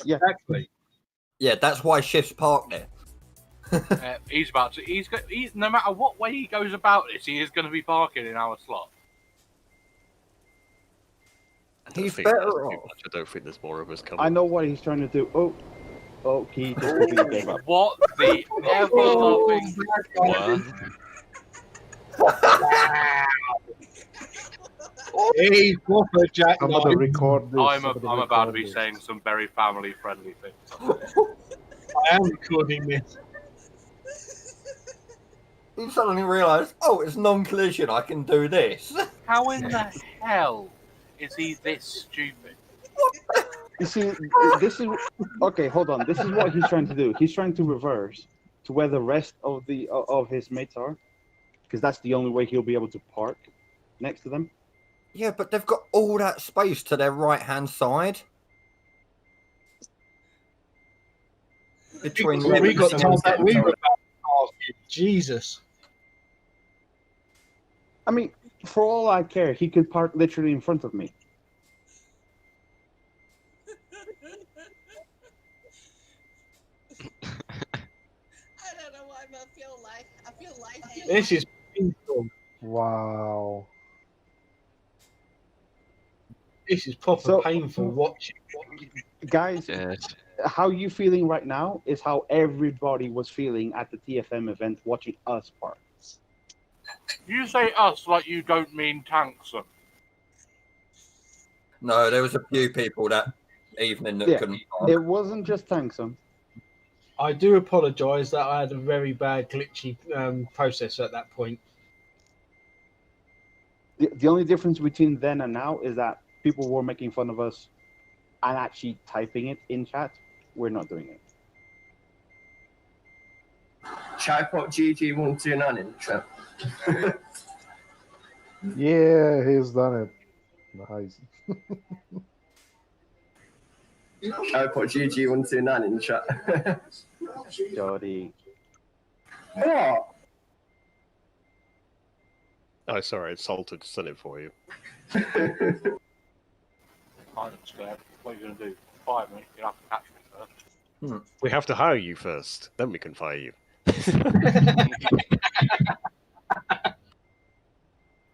Yeah. Exactly. Yeah, that's why Shift's parked there. He's about to. He's no matter what way he goes about this, he is going to be parking in our slot. He's better off. I don't think there's more of us coming. I know what he's trying to do. Oh, he just completely gave up. What the ever-loving... Hey, proper Jack. Somebody record this. I'm somebody about to record be this. saying some very family-friendly things. I am recording this. He suddenly realised, oh, it's non-collision, I can do this. How in the hell is he this stupid? You see, this is okay. Hold on. This is what he's trying to do. He's trying to reverse to where the rest of his mates are, because that's the only way he'll be able to park next to them. Yeah, but they've got all that space to their right-hand side. Between them We and got told someone's that we getting were about to park it. Jesus. I mean, for all I care, he could park literally in front of me. I don't know why, but I feel like This is painful. Wow. This is proper So- painful watching. Guys, Yes. how you feeling right now is how everybody was feeling at the TFM event watching us park. You say us like you don't mean Tankson. No, there was a few people that evening that Yeah. couldn't park. It wasn't just Tankson. I do apologise that I had a very bad glitchy process at that point. The only difference between then and now is that people were making fun of us and actually typing it in chat. We're not doing it. Should I put GG129 in the chat? Yeah, he's done it. Nice. Should I put GG129 in the chat? Jody. What? Oh, sorry, it's salted. Send it for you. I'm scared. What are you going to do? Fire me? You'll have to catch me first. We have to hire you first, then we can fire you.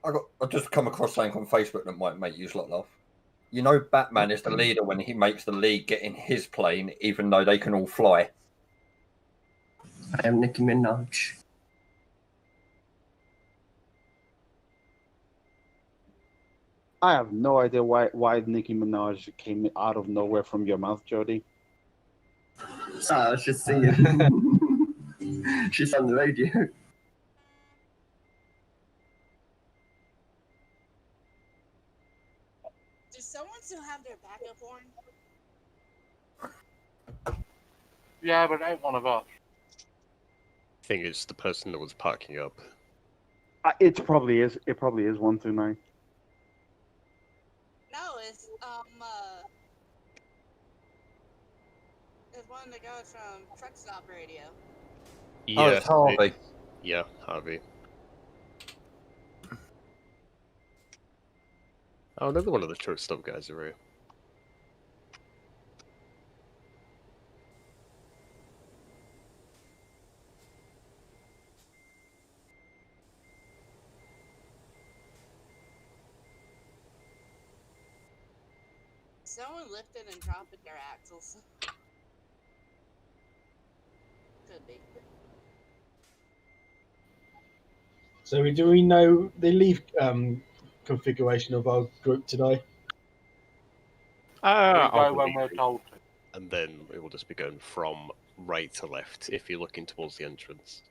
I've just come across something on Facebook that might make you lot laugh. You know, Batman is the leader when he makes the league get in his plane, even though they can all fly. I am Nicki Minaj. I have no idea why Nicki Minaj came out of nowhere from your mouth, Jody. So I was just singing. She's on the radio. Does someone still have their backup horn? Yeah, but it ain't one of us. I think it's the person that was parking up. It probably is. It probably is 129. No, it's one of the guys from Truck Stop Radio. Oh, it's Harvey. Yeah, Harvey. Oh, another one of the truck stop guys are here. Someone lifted and dropped their axles. Could be. So do we know the leave configuration of our group today? We I go when believe we're you. told to. And then it will just be going from right to left if you're looking towards the entrance.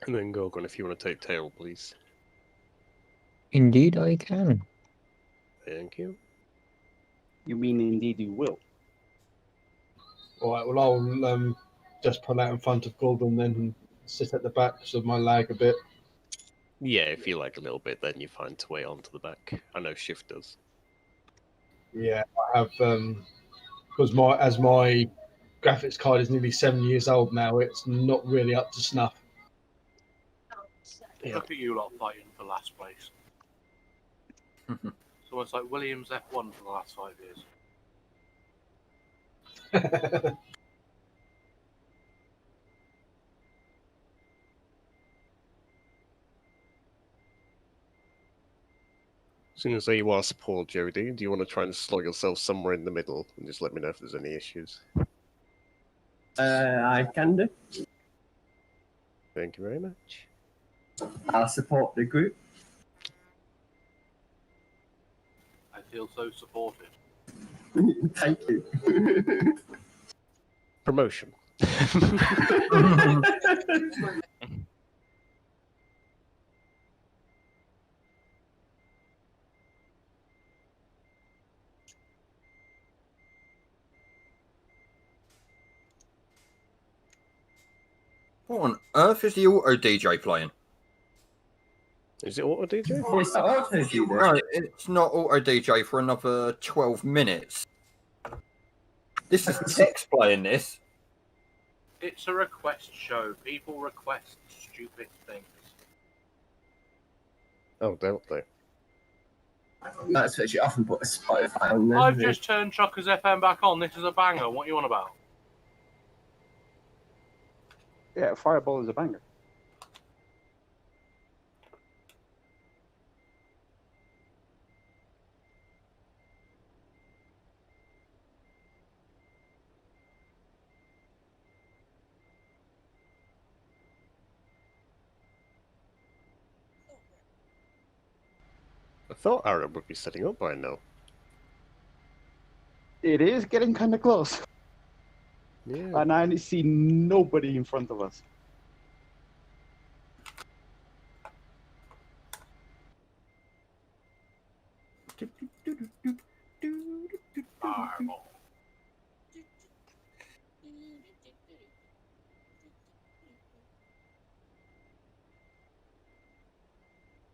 And then Gorgon, if you want to take tail, please. Indeed, I can. Thank you. You mean indeed you will? All right. Well, I'll just pull out in front of Gordon then and sit at the back so my lag a bit. Yeah, if you like a little bit, then you find to way onto the back. I know Shift does. Yeah, I have because my graphics card is nearly 7 years old now. It's not really up to snuff. Yeah. Look at you lot fighting for last place. It's almost like Williams F1 for the last 5 years. As soon as you are support, Jody, do you want to try and slot yourself somewhere in the middle and just let me know if there's any issues? I can do. Thank you very much. I'll support the group. I feel so supported. Thank you. Promotion. What on earth is the auto DJ playing? Is it auto DJ? It's not auto DJ. No, it's not auto DJ for another 12 minutes. This is Tex playing this. It's a request show. People request stupid things. Oh, don't they? That's what you often put a Spotify on there. I've just turned Chuckers FM back on. This is a banger. What you on about? Yeah, Fireball is a banger. I thought Arab would be setting up by now. It is getting kind of close. Yeah. And I see nobody in front of us. Fireball.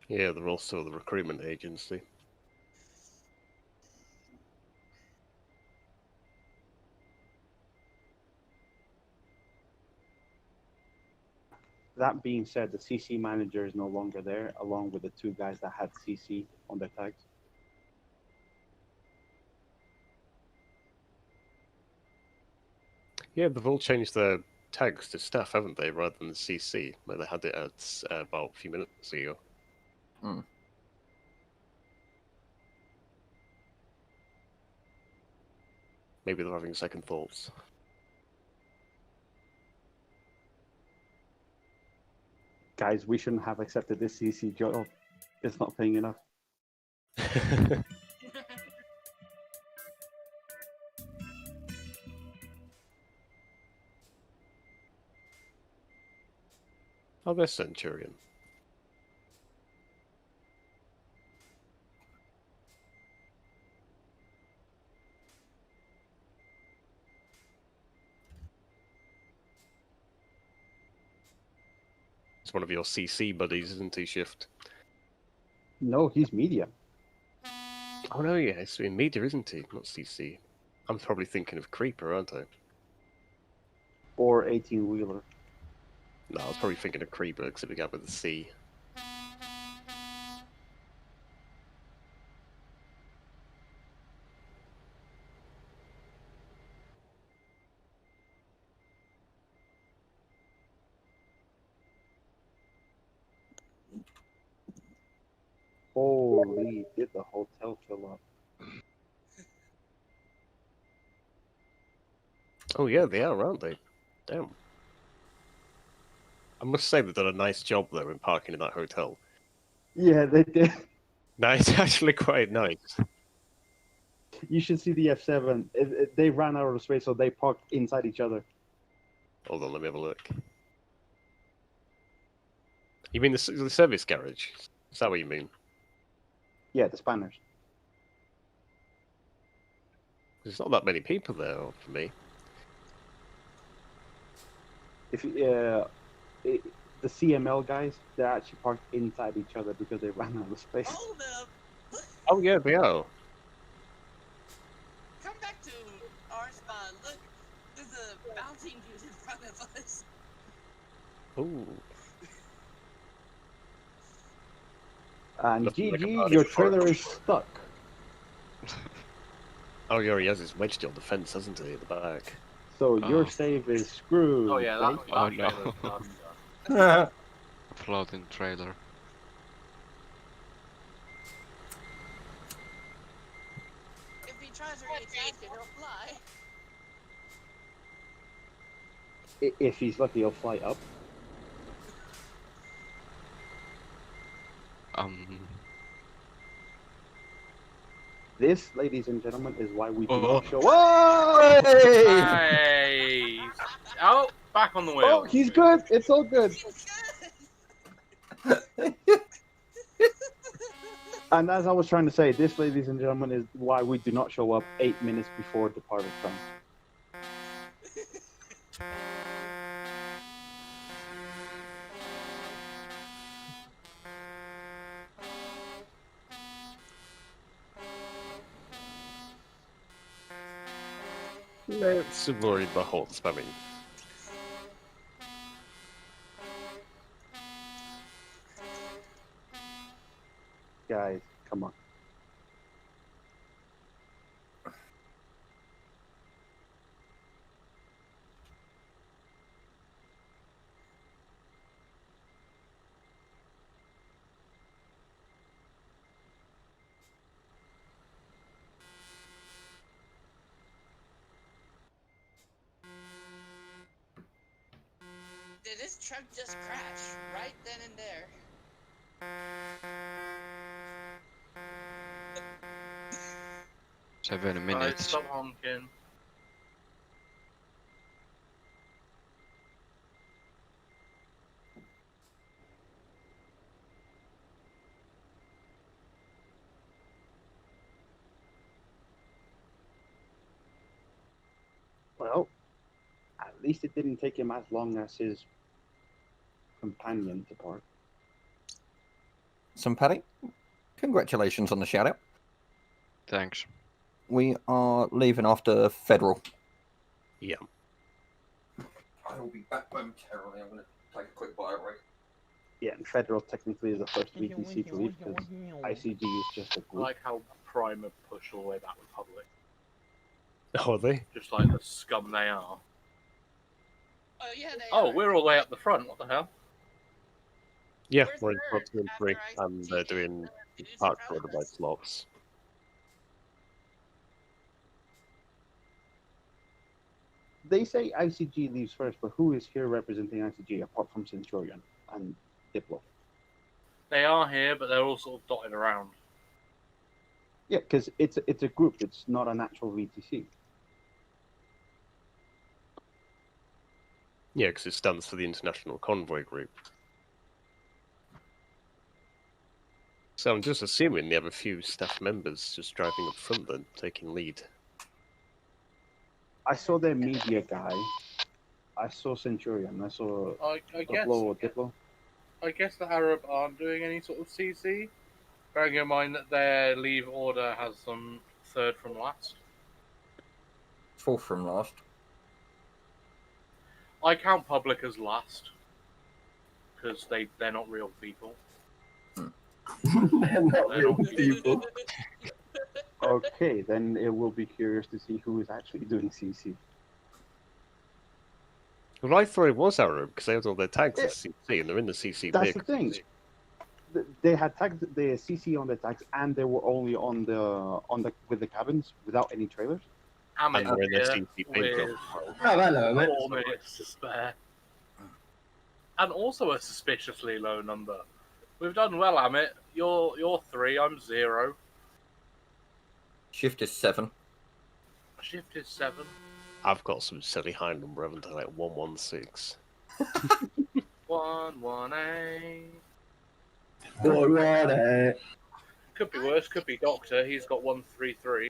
Yeah, they're also the recruitment agency. That being said, the CC manager is no longer there, along with the two guys that had CC on their tags. Yeah, they've all changed their tags to staff, haven't they, rather than the CC, where they had it at about a few minutes ago. Hmm. Maybe they're having second thoughts. Guys, we shouldn't have accepted this CC job. It's not paying enough. Oh, there's Centurion. It's one of your CC buddies, isn't he, Shift? No, he's media. Oh no, yeah, it's in media, isn't he? Not CC. I'm probably thinking of Creeper, aren't I? Or 18-wheeler. No, I was probably thinking of Creeper because it began with the C. Holy, did the hotel fill up? Oh yeah, they are, aren't they? Damn. I must say they've done a nice job though in parking in that hotel. Yeah, they did. No, it's actually quite nice. You should see the F7. They ran out of space, so they parked inside each other. Hold on, let me have a look. You mean the service garage? Is that what you mean? Yeah, the Spanners. There's not that many people there for me. If the CML guys, they're actually parked inside each other because they ran out of space. Hold up. Oh yeah, they are. Come back to our spot. Look, there's a bouncing dude in front of us. Ooh. And Looking like a GG, party your before. trailer is stuck. Oh, yeah, he has his wedged on the fence, hasn't he, at the back? So your Oh. save is screwed. Oh yeah, right? that Oh, trailer's no. done. Floating trailer. If he tries to reattach it, he'll fly. If he's lucky, he'll fly up. This, ladies and gentlemen, is why we do not show up. Hey! Oh, back on the wheel. Oh, he's good. It's all good. And as I was trying to say, this, ladies and gentlemen, is why we do not show up 8 minutes before the part of time. Let's avoid the whole spamming. Guys, come on. Did this truck just crash right then and there? 7 Right, minutes. stop honking. Well, at least it didn't take him as long as his companion to park. Some Paddy, congratulations on the shout out. Thanks. We are leaving after Federal. Yeah. I will be back momentarily. I'm going to take a quick bio break. Yeah, and Federal technically is the first VTC to leave because ICG is just a I group. like how Prime have pushed all the way back Republic. Oh, are they? Just like the scum they are. Oh yeah, they Oh, are. we're all the way up the front. What the hell? Yeah, Where's we're in third top 2 and 3, and they're after doing dudes in park front of order by us? slots. They say ICG leaves first, but who is here representing ICG apart from Centurion and Diplo? They are here, but they're all sort of dotted around. Yeah, because it's a group. It's not an actual VTC. Yeah, because it stands for the International Convoy Group. So I'm just assuming they have a few staff members just driving up front then, taking lead. I saw their media guy. I saw Centurion. I saw I guess. Diplo or Diplo. I guess the Arab aren't doing any sort of CC. Bearing in mind that their leave order has them third from last. Fourth from last. I count public as last because they're not real people. They're not They're real not people. Okay, then it will be curious to see who is actually doing CC. Well, I thought it was Arab because they had all their tags Yeah. as CC and they're in the CC That's vehicle. the thing. They had tags, the CC on the tags, and they were only on the with the cabins without any trailers. I'm And they're in their here CC vehicle. with Oh, hello, mate. 4 minutes to spare. And also a suspiciously low number. We've done well, Amit. You're 3, I'm 0. Shift is 7. Shift is 7. I've got some silly high number, haven't I? Like 116. 118. What? Could be worse, could be Doctor. He's got 133.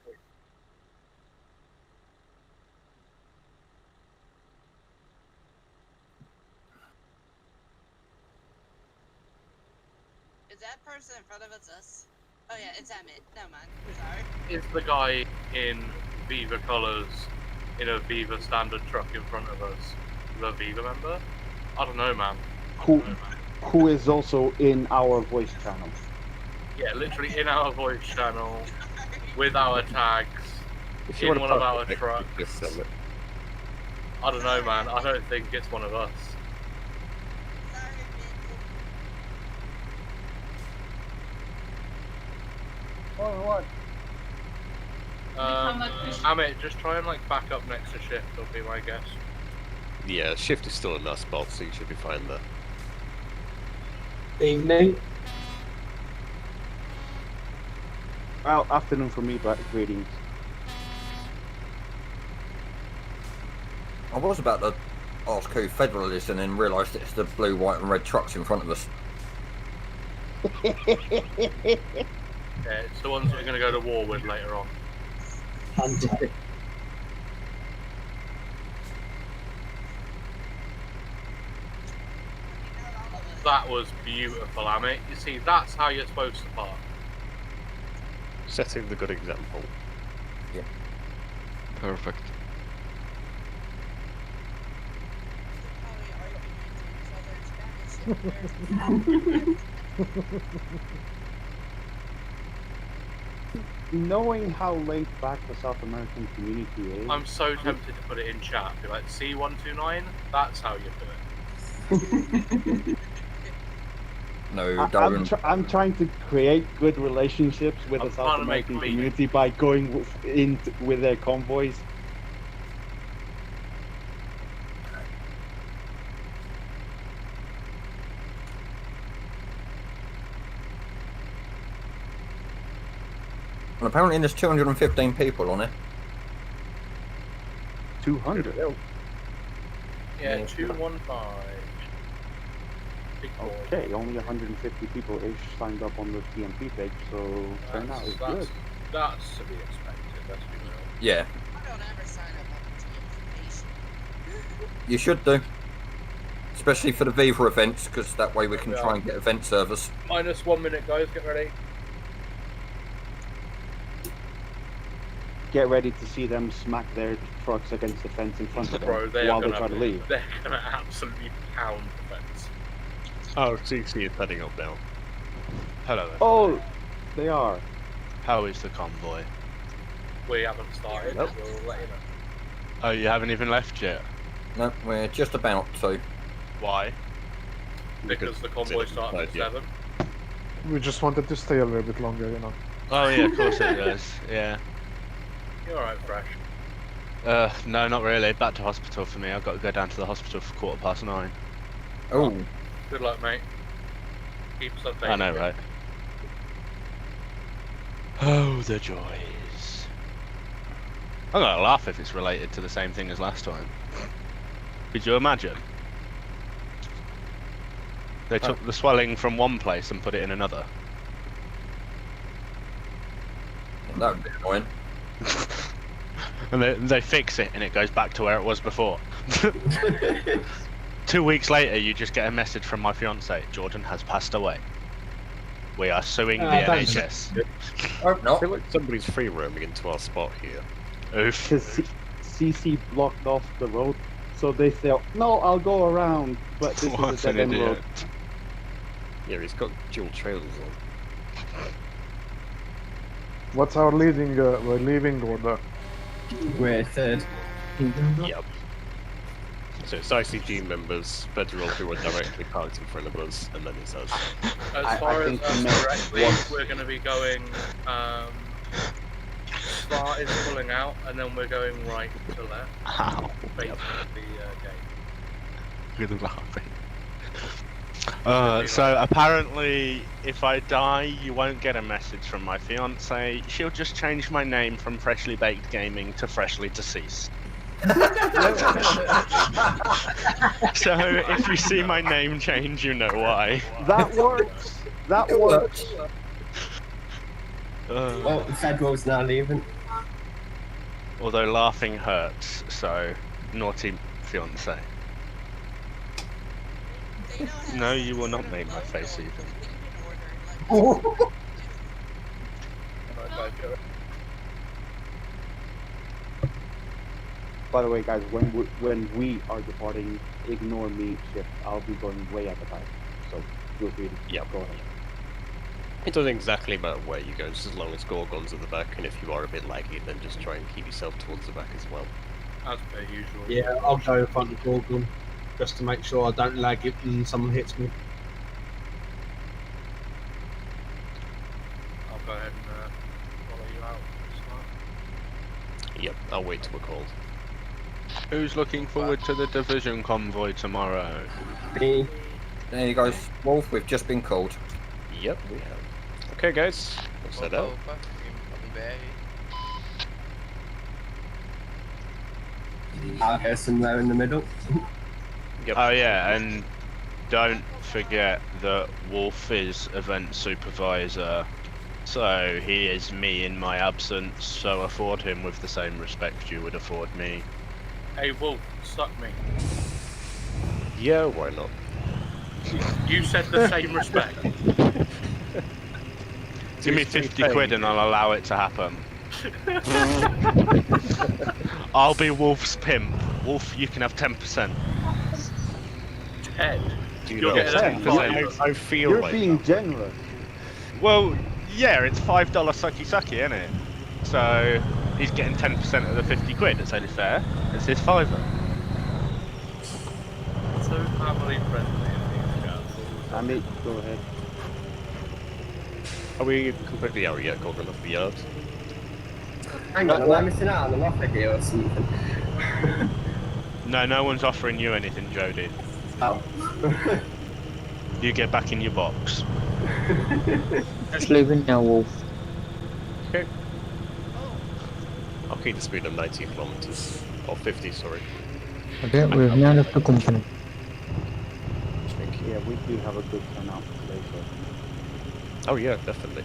Is that person in front of us? Oh yeah, it's Emmett. Never mind. Sorry. Is the guy in Viva colours in a Viva standard truck in front of us the Viva member? I don't know, man. Who is also in our voice channel. Yeah, literally in our voice channel with our tags. If In want to one of park our it next to trucks. just sell it. I don't know, man. I don't think it's one of us. Sorry, Mitchell. What? Amit, just try and like back up next to shift. Will be my guess. Yeah, shift is still in that spot, so you should be fine there. Evening. Well, afternoon for me, but greetings. I was about to ask who Federal is and then realised it's the blue, white, and red trucks in front of us. Yeah, it's the ones that we're going to go to war with later on. Hunter. That was beautiful, Amit. You see, that's how you're supposed to park. Setting the good example. Perfect. Probably arguing to each other in Spanish. Knowing how laid back the South American community is, I'm so tempted to put it in chat. Be like, C129, that's how you do it. No, don't. I'm trying to create good relationships with I'm the South trying to make American meaning. community by going with their convoys. And apparently there's 215 people on it. 200. Yeah, 215. Big boy. Okay, only 150 people ish signed up on the TMP page, so turnout is good. That's to be expected, let's be real. Yeah, I don't ever sign up on the TMP. you should do. Especially for the Viva events, because that way we can try and get event servers. Minus 1 minute, guys, get ready. Get ready to see them smack their trucks against the fence in front of them Bro, while they try to leave. They're gonna absolutely pound the fence. Oh, CC is heading up now. Hello there. Oh, they are. How is the convoy? We haven't started, Nope. we'll let you know. Oh, you haven't even left yet? No, we're just about to. Why? Because the convoy starts at 7. We just wanted to stay a little bit longer, you know. Oh yeah, of course it does. Yeah. You're alright, Fresh. No, not really. Back to hospital for me. I've got to go down to the hospital for 9:15. Oh, Good luck, mate. Keep us updated. I know, right? Oh, the joys. I'm gonna laugh if it's related to the same thing as last time. Could you imagine? They took the swelling from one place and put it in another. that would be annoying. And they fix it and it goes back to where it was before. 2 weeks later, you just get a message from my fiance. Jordan has passed away. We are suing the NHS. Oh, I no. feel like somebody's free roaming into our spot here. Oof. Because CC blocked off the road, so they say, "No, I'll go around." But this What is a an dead end idiot. road. Yeah, he's got dual trailers on. What's our leading order? We're third. Yep. So it's ICG members, Federal who are directly parked in front of us, and then it's us. As I far as think us you meant directly, once. we're going to be going. Spa is pulling out, and then we're going right to left, Ow. facing the gate. Good laughing. So apparently, if I die, you won't get a message from my fiance. She'll just change my name from Freshly Baked Gaming to Freshly Deceased. So if you see my name change, you know why. That works. That works. Well, Federal's now leaving. Although laughing hurts, so naughty fiance. They know how to No, set you will sort not of make my logo face on the even. Legion order, like- By the way, guys, when we are departing, ignore me shift. I'll be going way at the back. So feel free to go ahead. It doesn't exactly matter where you go, just as long as Gorgon's at the back, and if you are a bit laggy, then just try and keep yourself towards the back as well. As per usual. Yeah, I'll go in front of Gorgon just to make sure I don't lag it and someone hits me. I'll go ahead and follow you out. Yep, I'll wait till we're called. Who's looking forward to the division convoy tomorrow? Me. There you go, Wolf. We've just been called. Yep, we have. Okay, guys, let's head out. Out here somewhere in the middle. Yep. Oh yeah, and don't forget that Wolf is event supervisor, so he is me in my absence, so afford him with the same respect you would afford me. Hey Wolf, suck me. Yeah, why not? You said the same respect. Give me 50 quid and I'll allow it to happen. I'll be Wolf's pimp. Wolf, you can have 10%. 10? You're getting 10%. I feel You're like being generous. Well, yeah, it's $5 sucky sucky, isn't it? So he's getting 10% of the 50 quid. It's only fair. It's his fiver. So family friendly. I mean, go ahead. Are we completely out yet, Gorgon off the yard? Hang on, am I missing out on an offer here or something? No, no one's offering you anything, Jody. Oh. You get back in your box. Just leaving now, Wolf. Okay. I'll keep the speed of 90 kilometers. Or 50, sorry. Okay, we've now left the company. Thank you. Yeah, we do have a good turnout today, so. Oh yeah, definitely.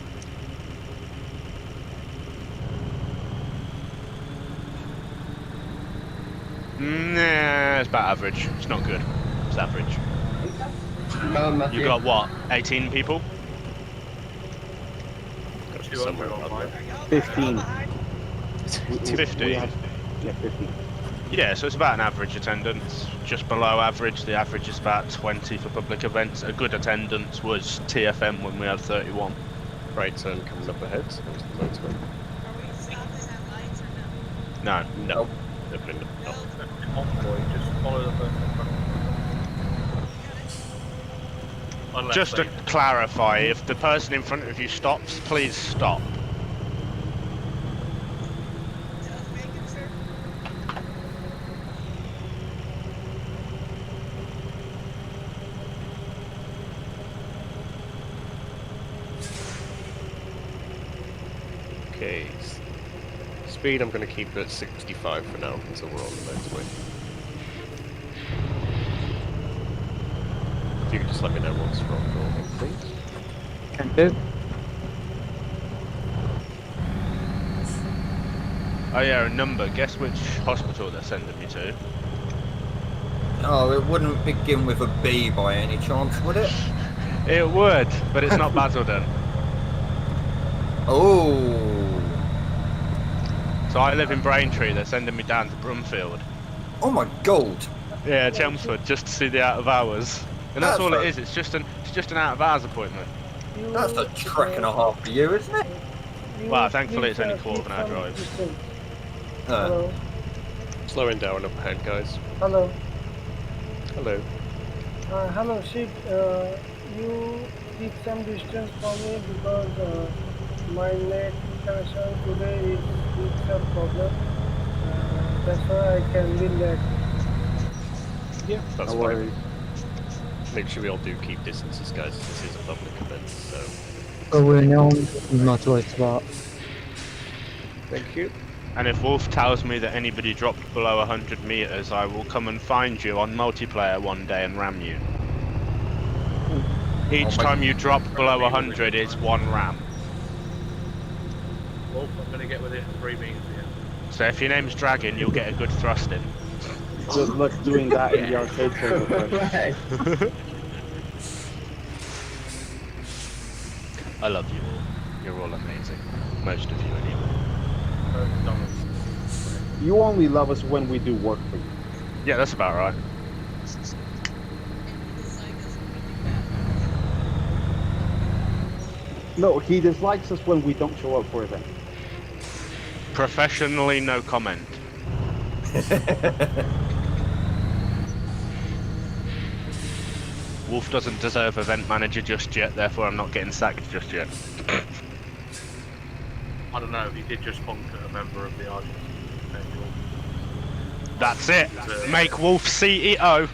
Nah, it's about average. It's not good. It's average. You got what? 18 people? Got somewhere around there. 15. 50? Yeah, 15. Yeah, so it's about an average attendance. Just below average. The average is about 20 for public events. A good attendance was TFM when we had 31. Right turn coming up ahead. There's the motor. No. No. Definitely no. Convoy, just follow the person in front of you. Just to clarify, if the person in front of you stops, please stop. Okay. Speed I'm going to keep at 65 for now until we're on the motorway. If you could just let me know what's wrong, Gorgon, please. Can do. Oh yeah, a number. Guess which hospital they're sending me to. Oh, it wouldn't begin with a B by any chance, would it? It would, but it's not Basildon. Oh. So I live in Braintree, they're sending me down to Brumfield. Oh my god. Yeah, Chelmsford, just to see the out of hours. And that's all it is, it's just an out of hours appointment. That's a trek and a half for you, isn't it? Well, thankfully it's only a quarter of an hour drive. Hello. Slowing down up ahead, guys. Hello. Hello. Hello, Sid. You keep some distance from me because my net connection today is with some problem. That's why I can be late. Yeah, that's No fine. worries. Make sure we all do keep distances, guys. This is a public event, so. So we're now not right spot. Thank you. And if Wolf tells me that anybody dropped below 100 meters, I will come and find you on multiplayer one day and ram you. Each time you drop below 100 is one ram. Wolf, I'm going to get within 3 meters here. So if your name's Dragon, you'll get a good thrusting. Good luck doing that in the arcade table first. I love you all. You're all amazing. Most of you anyway. You only love us when we do work for you. Yeah, that's about right. No, he dislikes us when we don't show up for events. Professionally, no comment. Wolf doesn't deserve event manager just yet, therefore I'm not getting sacked just yet. I don't know, he did just conquer a member of the Argentine. That's it. Make Wolf CEO.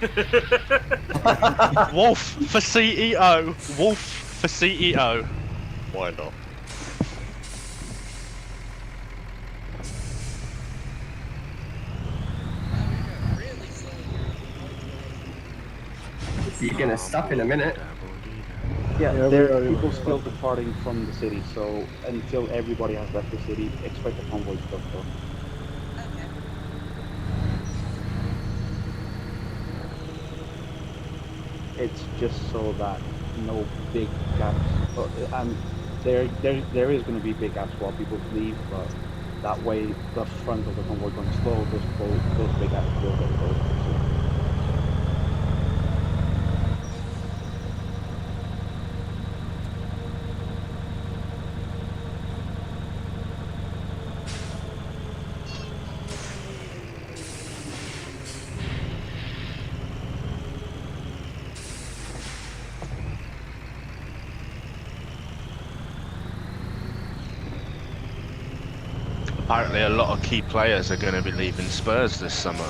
Wolf for CEO. Wolf for CEO. Why not? You're gonna stop in a minute. Yeah, Yeah, there we are are people even still stopping. departing from the city, so until everybody has left the city, expect the convoy stuff though. Okay. It's just so that no big gaps. And there is going to be big gaps while people leave, but that way the front of the convoy going slow, those big gaps will get closed. Apparently a lot of key players are going to be leaving Spurs this summer.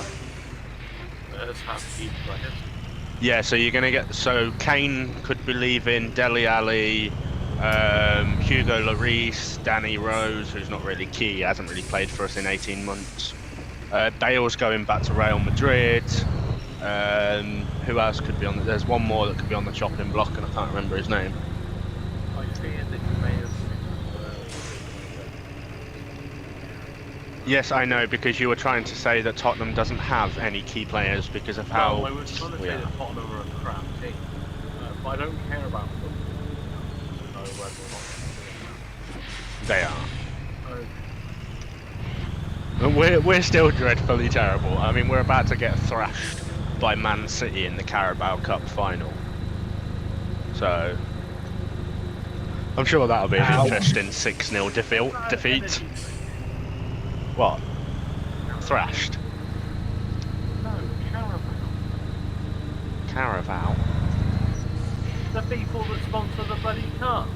Spurs have key players. Yeah, so you're going to get... So Kane could be leaving, Dele Alli, Hugo Lloris, Danny Rose, who's not really key, hasn't really played for us in 18 months. Bale's going back to Real Madrid. Who else could be on... There's one more that could be on the chopping block, and I can't remember his name. I fear that you may have... Yes, I know, because you were trying to say that Tottenham doesn't have any key players because of how... No, I was trying to say that Tottenham are a crap team. But I don't care about them. To know whether or not They are. Okay. We're still dreadfully terrible. I mean, we're about to get thrashed by Man City in the Carabao Cup final. So... I'm sure that'll be an interesting 6-0 defeat. What? Thrashed? No, Carabao. Carabao? The people that sponsor the bloody cup.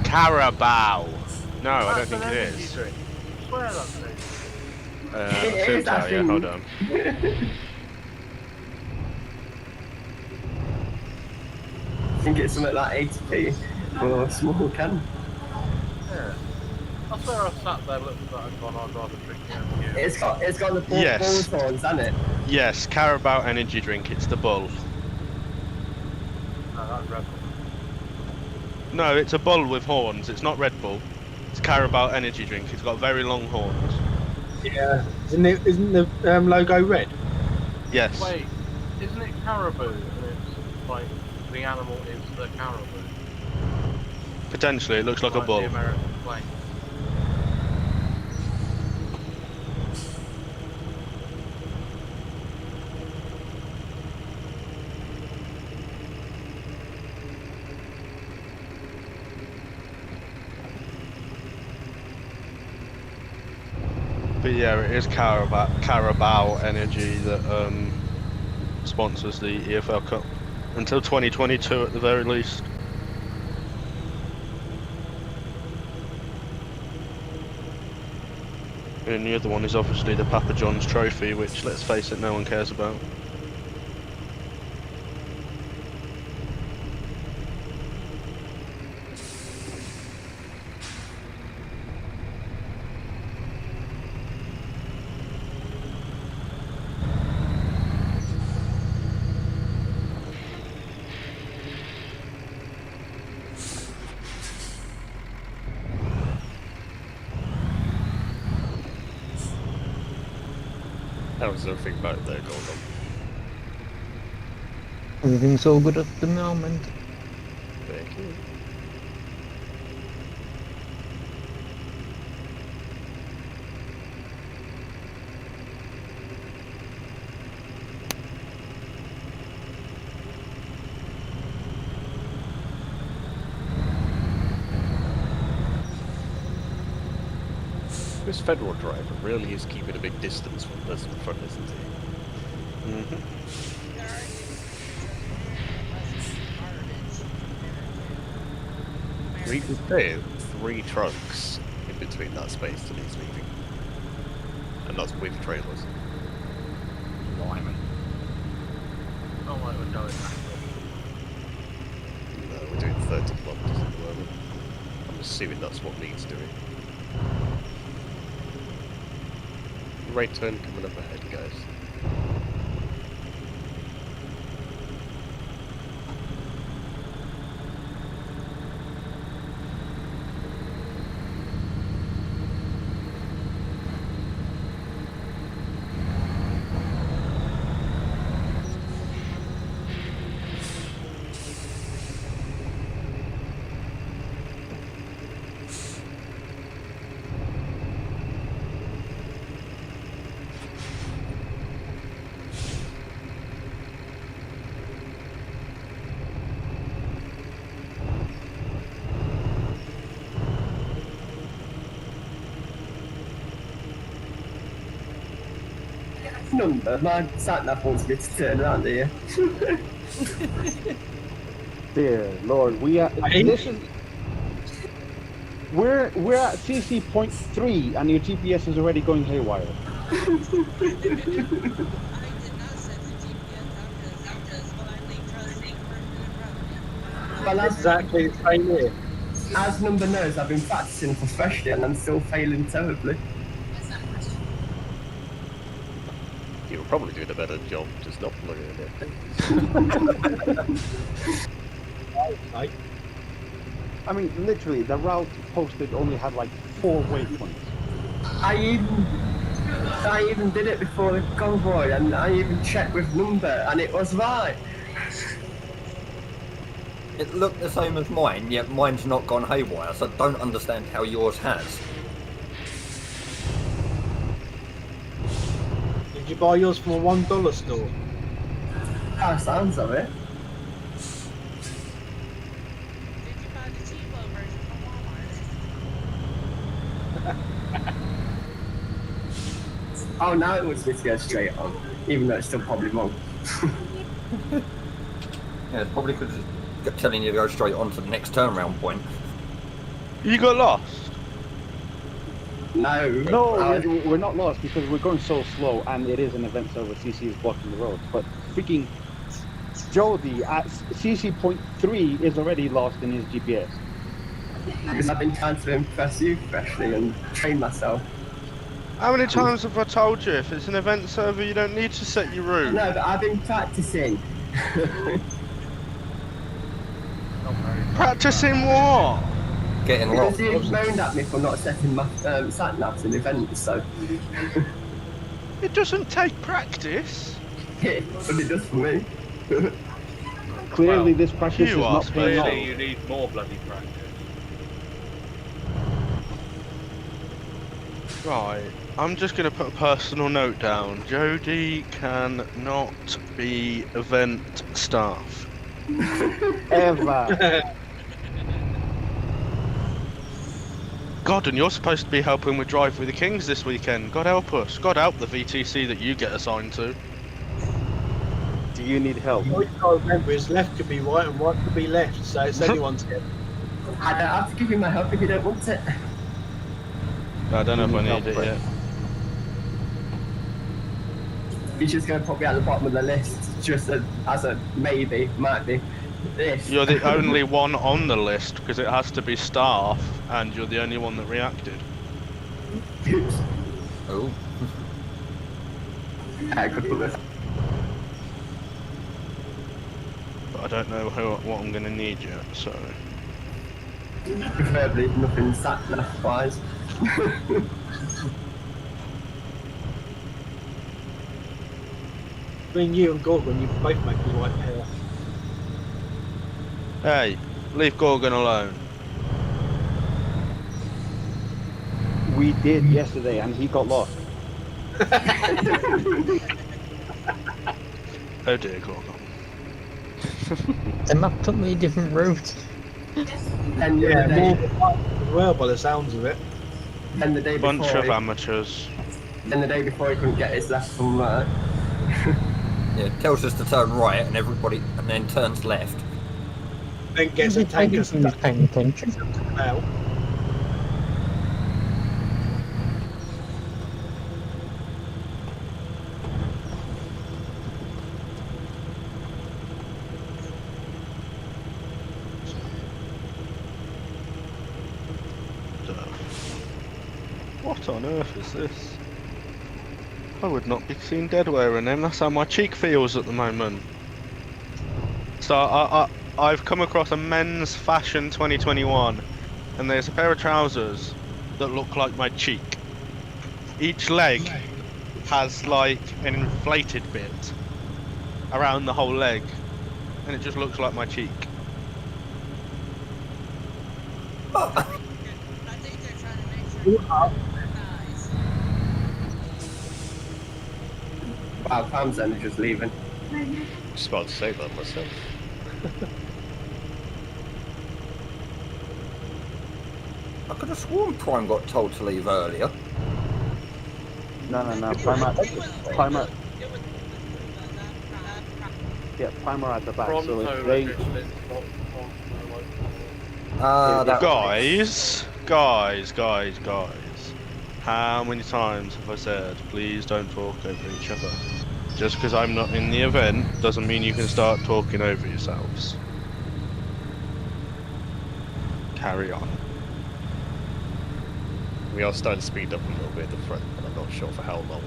Carabao! No, I don't That's think an it energy is. drink. I swear that's it. I'll soon tell you, hold on. I think it's something like 80p for a small can. Yeah. I swear I've sat there looked at that and gone, I'd rather drink it than you. It's got the Yes. bull's horns, hasn't it? Yes, Carabao energy drink, it's the bull. No, that's Red Bull. No, it's a bull with horns, it's not Red Bull. It's Carabao energy drink, it's got very long horns. Yeah, isn't the logo red? Yes. Wait, isn't it caribou? And it's like the animal is the caribou. Potentially, it looks like a The bull. American flag. But yeah, it is Carabao Energy that sponsors the EFL Cup until 2022 at the very least. And the other one is obviously the Papa John's Trophy, which, let's face it, no one cares about. How's everything back there going on? Everything's so good at the moment. Thank you. This federal driver really is keeping a big distance from the person in front, isn't he? Mm-hmm. We say 3 trucks in between that space that he's leaving. And that's with trailers. Blimey. Oh my, we're going back. No, we're doing 30 kilometers at the moment. I'm assuming that's what needs doing. Right turn coming up ahead, guys. Number, my sat nav wants me to turn around here. Dear Lord, we are. This is. We're at CC point 3 and your GPS is already going haywire. I did not set the GPS. I'm just blindly trusting the person in front of me. Well, Exactly the same here. as Number knows, I've been practicing professionally and I'm still failing terribly. You'll probably do a better job just not looking at it. Right. I mean, literally, the route posted only had like 4 waypoints. I even did it before the convoy and I even checked with Number and it was right. It looked the same as mine, yet mine's not gone haywire, so I don't understand how yours has. Did you buy yours from a $1 store? That sounds of it. Did you buy the cheapo version from Walmart? Oh, now it wants me to go straight on, even though it's still probably wrong. Yeah, it's probably because it's telling you to go straight on to the next turnaround point. You got lost? No. No, we're not lost because we're going so slow and it is an event server. CC is blocking the road. But freaking Jody at CC point 3 is already lost in his GPS. Because I've been trying to impress you freshly and train myself. How many times have I told you, if it's an event server, you don't need to set your route? No, but I've been practicing. Practicing what? Getting Because lost. you moaned at me for not setting my sat navs in events, so. It doesn't take practice. But it does for me. Clearly, this practice is you not are paying off. Clearly, you need more bloody practice. Right, I'm just going to put a personal note down. Jody cannot be event staff. Ever. God, and you're supposed to be helping with Drive with the Kings this weekend. God help us. God help the VTC that you get assigned to. Do you need help? What you got to remember is left could be right and right could be left, so it's anyone's head. I don't have to give you my help if you don't want it. I don't know if I need help, need it Brett. yet. He's just going to put me at the bottom of the list, just as a maybe, might be. This. You're the only one on the list because it has to be staff, and you're the only one that reacted. Oh. I could put this. But I don't know what I'm going to need yet, so... Preferably nothing sat nav wise. Between you and Gorgon, you both make the right pair. Hey, leave Gorgon alone. We did yesterday and he got lost. Oh dear, Gorgon. The map took me a different route. And Yeah, more as well by the sounds of it. And the day Bunch before, of amateurs. and the day before he couldn't get his left from right. Yeah, it tells us to turn right, and then turns left. Then gets a tanker stuck paying attention. out. What on earth is this? I would not be seen dead wearing them. That's how my cheek feels at the moment. So I've come across a men's fashion 2021, and there's a pair of trousers that look like my cheek. Each leg has like an inflated bit around the whole leg, and it just looks like my cheek. I think they're trying to make sure you guys. Wow, Pam's then just leaving. Just about to say that myself. I could have sworn Prime got told to leave earlier. No. Primer. Yeah, Primer at the back. So if they, Guys. How many times have I said, please don't talk over each other? Just because I'm not in the event doesn't mean you can start talking over yourselves. Carry on. We are starting to speed up a little bit at the front, but I'm not sure for how long.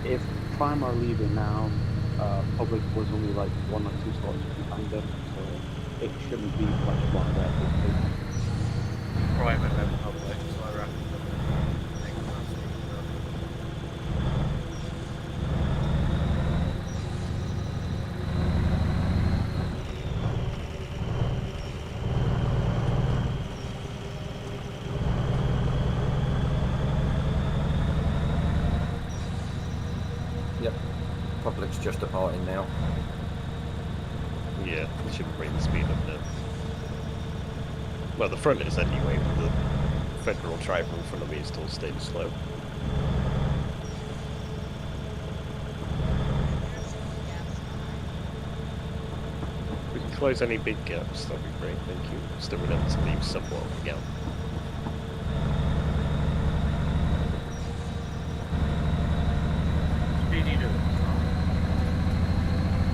if Prime are leaving now, Public was only like 1 or 2 spots behind them, so it shouldn't be much longer at this stage. Prime and then Public, so I reckon. Yep. Public's just departing now. Yeah, it should bring the speed up now. Well, the front is anyway, but the federal tribal in front of me is still staying slow. If we can close any big gaps, that'd be great, thank you. Still would have to leave somewhat of a gap. Speedy doing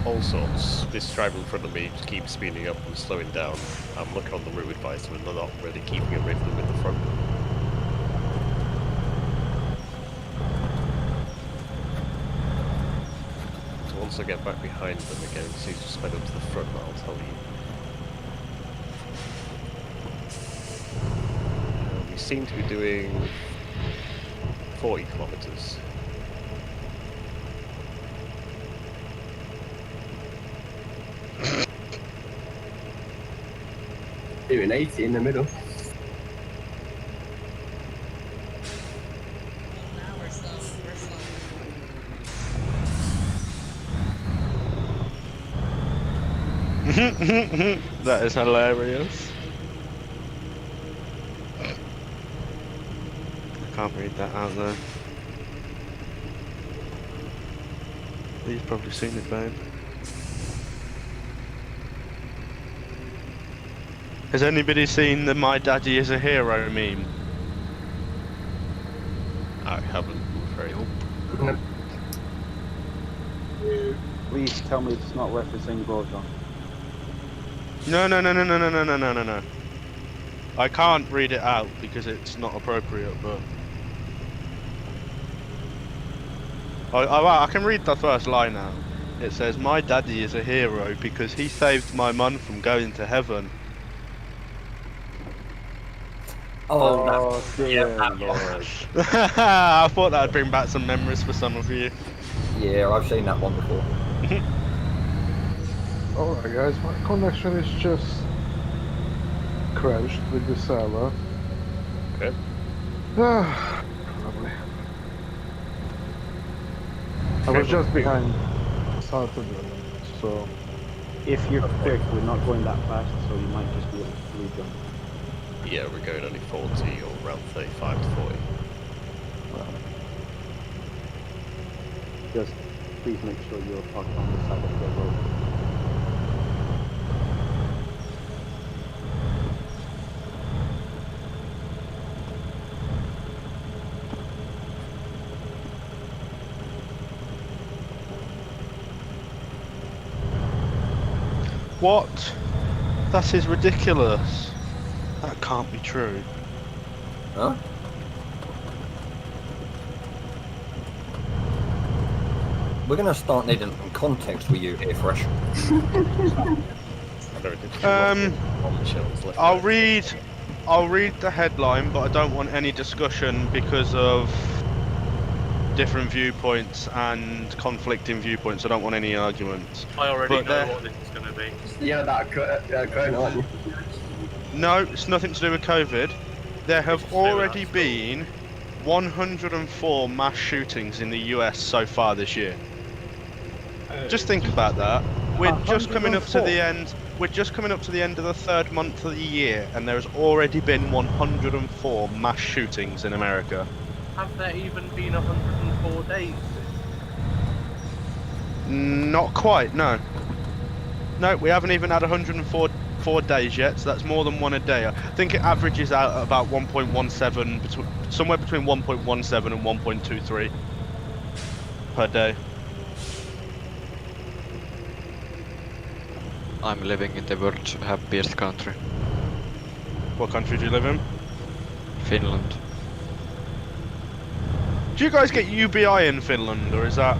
All sorts. This tribal in front of me keeps speeding up and slowing down. I'm looking on the route advice and they're not really keeping a rhythm with the front. So once I get back behind them again, so you just sped up to the front, I'll tell you. We seem to be doing 40 kilometers. Doing 80 in the middle. Well, now we're slow. That is hilarious. I can't read that out there. You've probably seen it, babe. Has anybody seen the "My Daddy is a Hero" meme? I haven't, I'm afraid. Please tell me it's not referencing Grosjean. No. I can't read it out because it's not appropriate, but... I can read the first line out. It says, "My daddy is a hero because he saved my mum from going to heaven." Oh, dear Lord. I thought that would bring back some memories for some of you. Yeah, I've seen that one before. Alright guys, my connection is just crashed with the server. Okay. Probably. I was just behind Saturday, so... If you're quick, we're not going that fast, so you might just be able to lead them. Yeah, we're going only 40 or around 35 to 40. Just please make sure you're parked on the side of the road. What? That is ridiculous. That can't be true. Huh? We're going to start needing some context with you here, Fresh. I'll read the headline, but I don't want any discussion because of different viewpoints and conflicting viewpoints. I don't want any arguments. I already But know what this is going to be. Yeah, that going on. No, it's nothing to do with COVID. There have already been 104 mass shootings in the US so far this year. Just think about that. We're just coming up to the end. We're just coming up to the end of the third month of the year, and there's already been 104 mass shootings in America. Have there even been 104 days? Not quite, no. No, we haven't even had 104 days yet, so that's more than one a day. I think it averages out at about 1.17, somewhere between 1.17 and 1.23 per day. I'm living in the world's happiest country. What country do you live in? Finland. Do you guys get UBI in Finland, or is that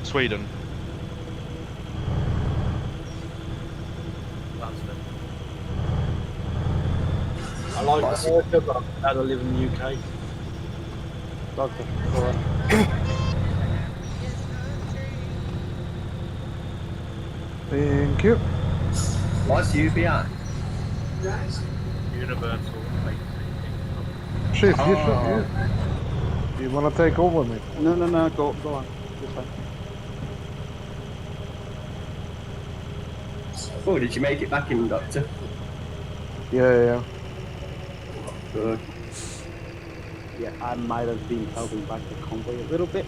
Sweden? I like America, but I'm glad I live in the UK. Doctor, go on. Thank you. What's UBI? Universal basic income. Chief, you wanna take over me? No, go on. It's fine. Oh, did you make it back in, Doctor? Yeah. Good. Yeah, I might have been holding back the convoy a little bit.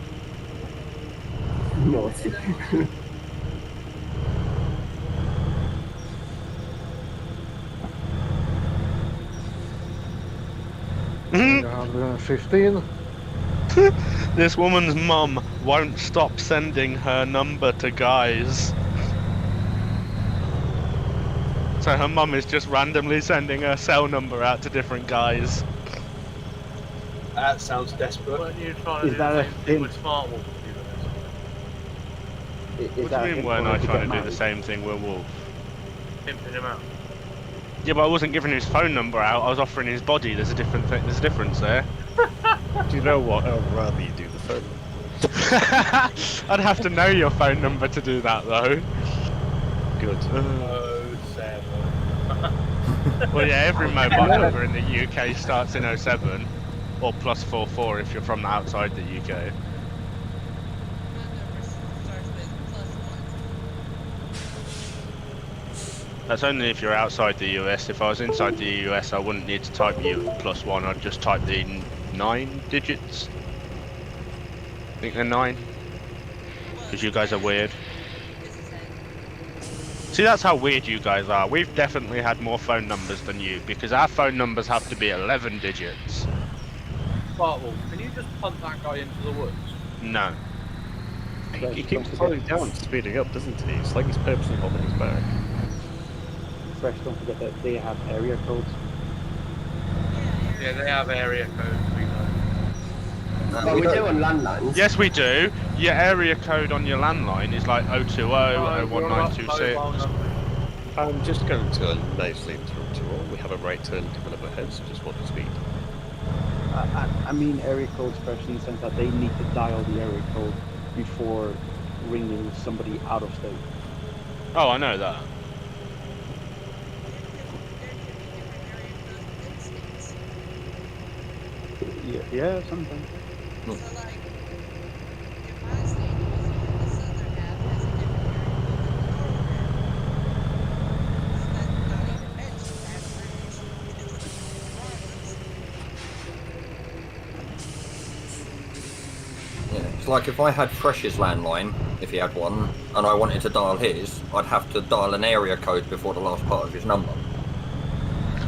Naughty. 115. This woman's mum won't stop sending her number to guys. So her mum is just randomly sending her cell number out to different guys. That sounds desperate. Weren't you trying to Is do that the a same thing hint? with Smart Wolf? What do you mean weren't I trying to do the same thing with Wolf? Pimping him out. Yeah, but I wasn't giving his phone number out, I was offering his body. There's a different thing. There's a difference there. Do you know what? I'd rather you do the phone number. I'd have to know your phone number to do that, though. Good. Oh, 7. Well, yeah, every mobile number in the UK starts in 07, or +44 if you're from outside the UK. That's only if you're outside the US. If I was inside the US, I wouldn't need to type +1. I'd just type the 9 digits. I think they're 9. Because you guys are weird. See, that's how weird you guys are. We've definitely had more phone numbers than you, because our phone numbers have to be 11 digits. Smart Wolf, can you just punt that guy into the woods? No. He keeps slowing down, speeding up, doesn't he? It's like he's purposely holding his back. Fresh, don't forget that they have area codes. Yeah, they have area codes, we know. Well, we do on landlines. Yes, we do. Your area code on your landline is like 020, 01926. I'm just going to nicely interrupt you all. We have a right turn coming up ahead, so just watch the speed. I mean area codes, Fresh, in the sense that they need to dial the area code before ringing somebody out of state. Oh, I know that. Yeah, sometimes. So, like, if my state is the southern half has a different area code than the northern half, so that's not even mentioned. That's British. like if I had Fresh's landline, if he had one, and I wanted to dial his, I'd have to dial an area code before the last part of his number.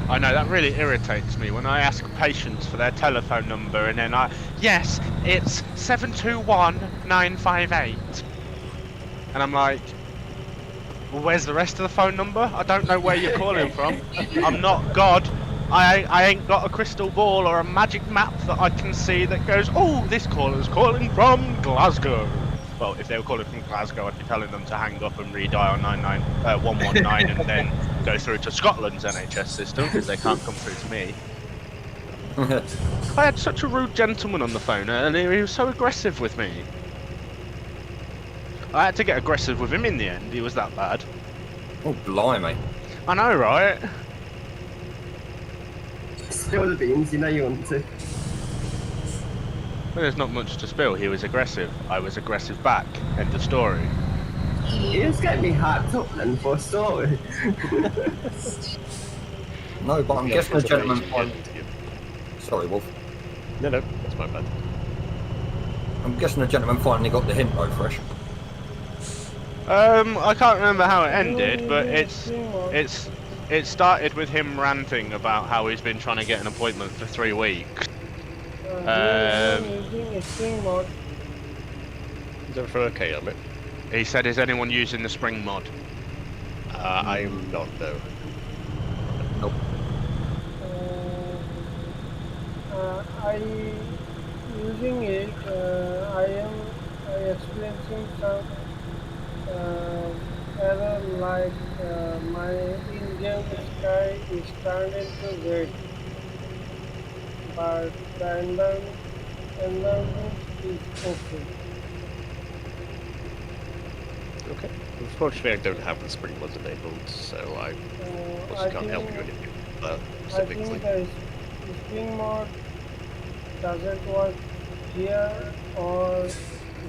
I know, that really irritates me when I ask patients for their telephone number and then yes, it's 721958. And I'm like, well, where's the rest of the phone number? I don't know where you're calling from. I'm not God. I ain't got a crystal ball or a magic map that I can see that goes, oh, this caller's calling from Glasgow. Well, if they were calling from Glasgow, I'd be telling them to hang up and redial 119 and then go through to Scotland's NHS system because they can't come through to me. I had such a rude gentleman on the phone and he was so aggressive with me. I had to get aggressive with him in the end, he was that bad. Oh, blimey. I know, right? Spill the beans, you know you want to. Well, there's not much to spill. He was aggressive. I was aggressive back. End of story. You just get me hyped up then for a story. No, but I'm guessing the gentleman... Sorry, Wolf. No, that's my bad. I'm guessing the gentleman finally got the hint though, Fresh. I can't remember how it ended, but it started with him ranting about how he's been trying to get an appointment for 3 weeks. Using a spring mod. Is everything okay on it? He said, is anyone using the spring mod? I'm not, no. Nope. I using it. I am experiencing some error like my engine sky is turned into red, but the environment is okay. Okay. Unfortunately, I don't have the spring mod enabled, so I can't help you anything with that specifically. I think the spring mod doesn't work here or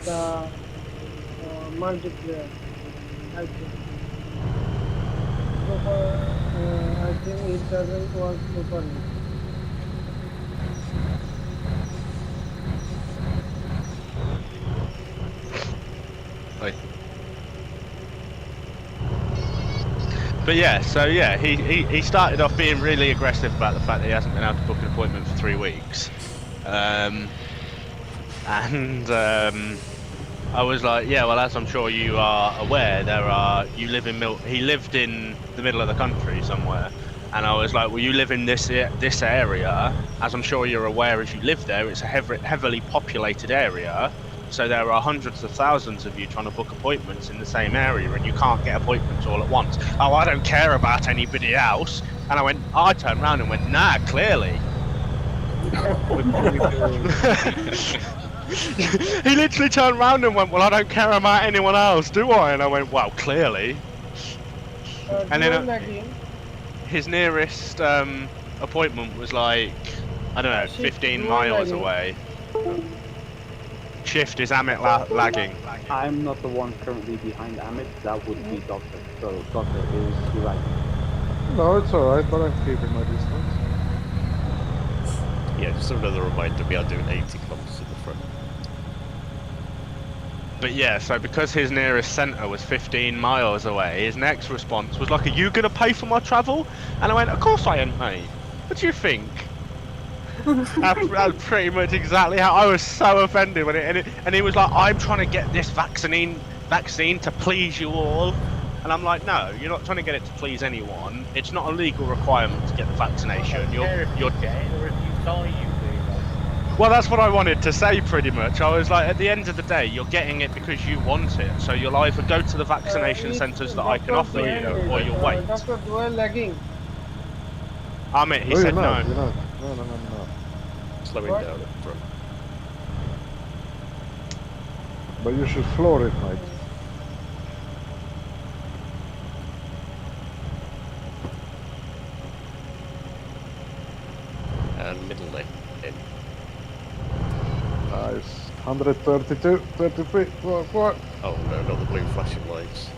the multiplayer. I think. I think it doesn't work properly. But yeah, so yeah, he started off being really aggressive about the fact that he hasn't been able to book an appointment for 3 weeks. I was like, yeah, well, as I'm sure you are aware, he lived in the middle of the country somewhere, and I was like, well, you live in this area, as I'm sure you're aware as you live there, it's a heavily populated area, so there are hundreds of thousands of you trying to book appointments in the same area, and you can't get appointments all at once. Oh, I don't care about anybody else. And I turned around and went, nah, clearly. He literally turned around and went, well, I don't care about anyone else, do I? And I went, well, clearly. And then his nearest appointment was like, I don't know, 15 miles away. Shift is Amit lagging. I'm not the one currently behind Amit, that would be Doctor. So Doctor is lagging. No, it's alright, but I'm keeping my distance. Yeah, just another reminder, we are doing 80 kilometers in the front. But yeah, so because his nearest centre was 15 miles away, his next response was like, are you going to pay for my travel? And I went, of course I am, mate. What do you think? That's pretty much exactly how I was so offended when and he was like, I'm trying to get this vaccine to please you all. And I'm like, no, you're not trying to get it to please anyone. It's not a legal requirement to get the vaccination. You're gay or if you saw you do. Well, that's what I wanted to say pretty much. I was like, at the end of the day, you're getting it because you want it. So you'll either go to the vaccination centres that I can offer you, or you'll wait. Doctor, you are lagging. Amit, he said no. No. Slowing down at the front. But you should floor it, mate. And middle lane in. Nice. 132, 33, 4. Oh no, not the blue flashing lights.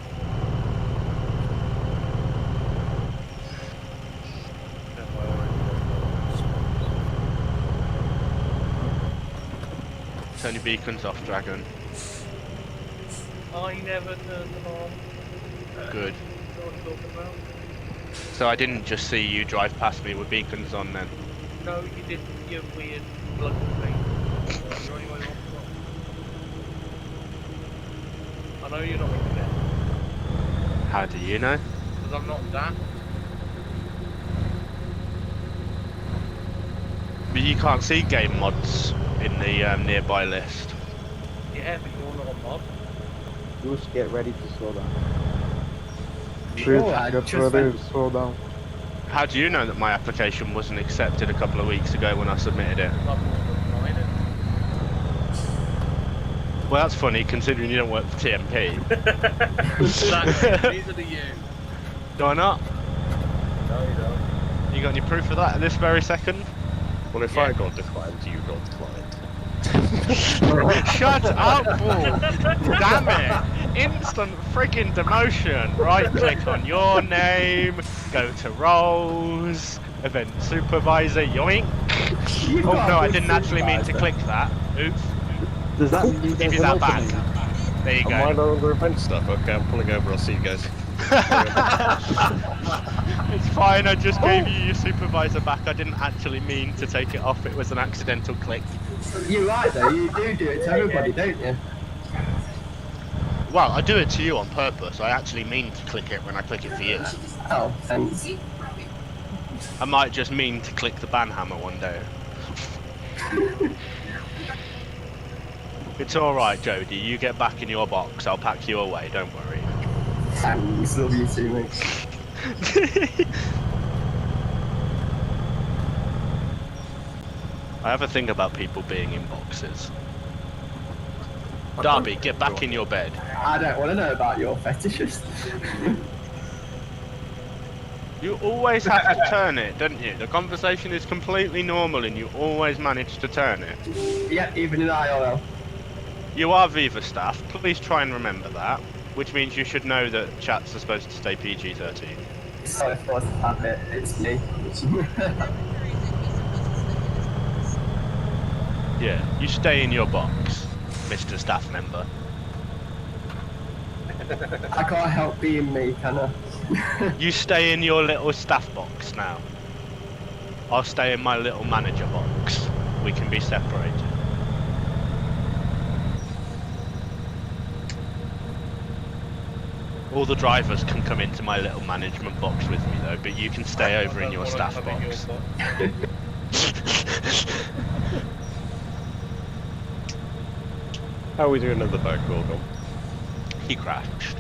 only beacons off, Dragon. I never turned them on. Good. What are you talking about? So I didn't just see you drive past me with beacons on then. No, you didn't, you weird blood with me. You're on your way off. I know you're not going to get. How do you know? Because I'm not that. But you can't see game mods in the nearby list. Yeah, but you're not a mod. Goose, get ready to slow down. Please I get just ready went- to slow down. How do you know that my application wasn't accepted a couple of weeks ago when I submitted it? Well, that's funny considering you don't work for TMP. These are the you. Do I not? No, you don't. You got any proof of that at this very second? Well, if I got declined, you got declined. Shut up, Paul! Damn it! Instant friggin' demotion! Right click on your name, go to roles, event supervisor, yoink! Oh no, I didn't actually mean to click that. Oops. Does that mean Give you that back. There you Am I go. no longer event stuff? Okay, I'm pulling over. I'll see you guys. It's fine, I just gave you your supervisor back. I didn't actually mean to take it off, it was an accidental click. You're right though, you do it to everybody, don't you? Well, I do it to you on purpose. I actually mean to click it when I click it for you. Oh, thanks. I might just mean to click the ban hammer one day. It's alright, Jody. You get back in your box. I'll pack you away, don't worry. Thanks, love you too, mate. I have a thing about people being in boxes. Darby, get back in your bed. I don't want to know about your fetishes. You always have to turn it, don't you? The conversation is completely normal and you always manage to turn it. Yeah, even in IRL. You are Viva staff, please try and remember that. Which means you should know that chats are supposed to stay PG-13. Sorry for that bit, it's me. Yeah, you stay in your box, Mr. Staff Member. I can't help being me, can I? You stay in your little staff box now. I'll stay in my little manager box. We can be separated. All the drivers can come into my little management box with me though, but you can stay over in your staff box. How are we doing in the back, Gorgon? He crashed.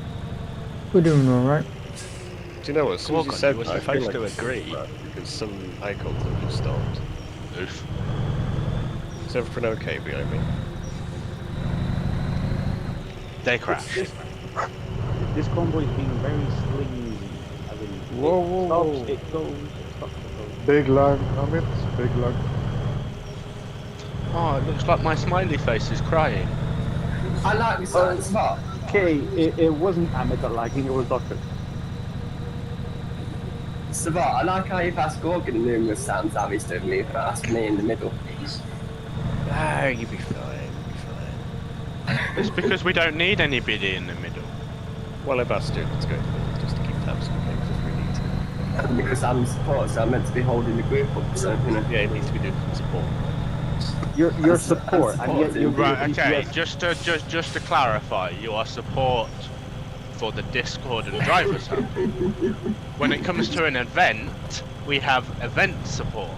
We're doing alright. Do you know what? As soon as you Gorgon, said you were that, I feel supposed like to it's agree. because some icons have just stopped. Oof. Is everything okay behind me? They crashed. This convoy is being very slingy. I mean, Whoa, it whoa, stops, whoa. it goes, it stops, it goes. Big lag, Amit. Big lag. Oh, it looks like my smiley face is crying. I like this spot. Okay, it wasn't Amit that lagging, it was Doctor. Savat, I like how you've asked Gorgon numerous times how he's doing me, but asked me in the middle. Ah, you'll be fine. It's because we don't need anybody in the middle. Well, I've asked you to go to the middle just to keep tabs on things if we need to. And because I'm support, so I'm meant to be holding the group up, so, you know. Yeah, it needs to be doing some support. You're support, and yet you're Right, okay, DPS. just to clarify, you are support for the Discord and Drivers Hub. When it comes to an event, we have event support.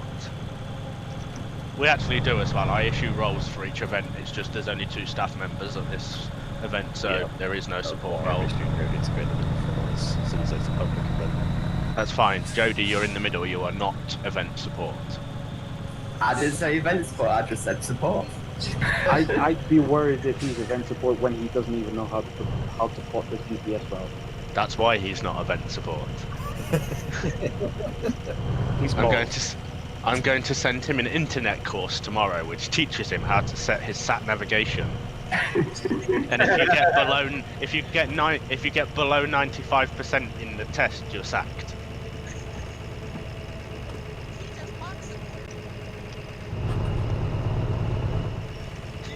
We actually do as well. I issue roles for each event. It's just there's only 2 staff members at this event, so there is no support role. It's a bit for us since it's a public event. That's fine. Jody, you're in the middle. You are not event support. I didn't say event support, I just said support. I'd be worried if he's event support when he doesn't even know how to port this DPS well. That's why he's not event support. He's I'm going to send him an internet course tomorrow, which teaches him how to set his sat navigation. And if you get below 95% in the test, you're sacked.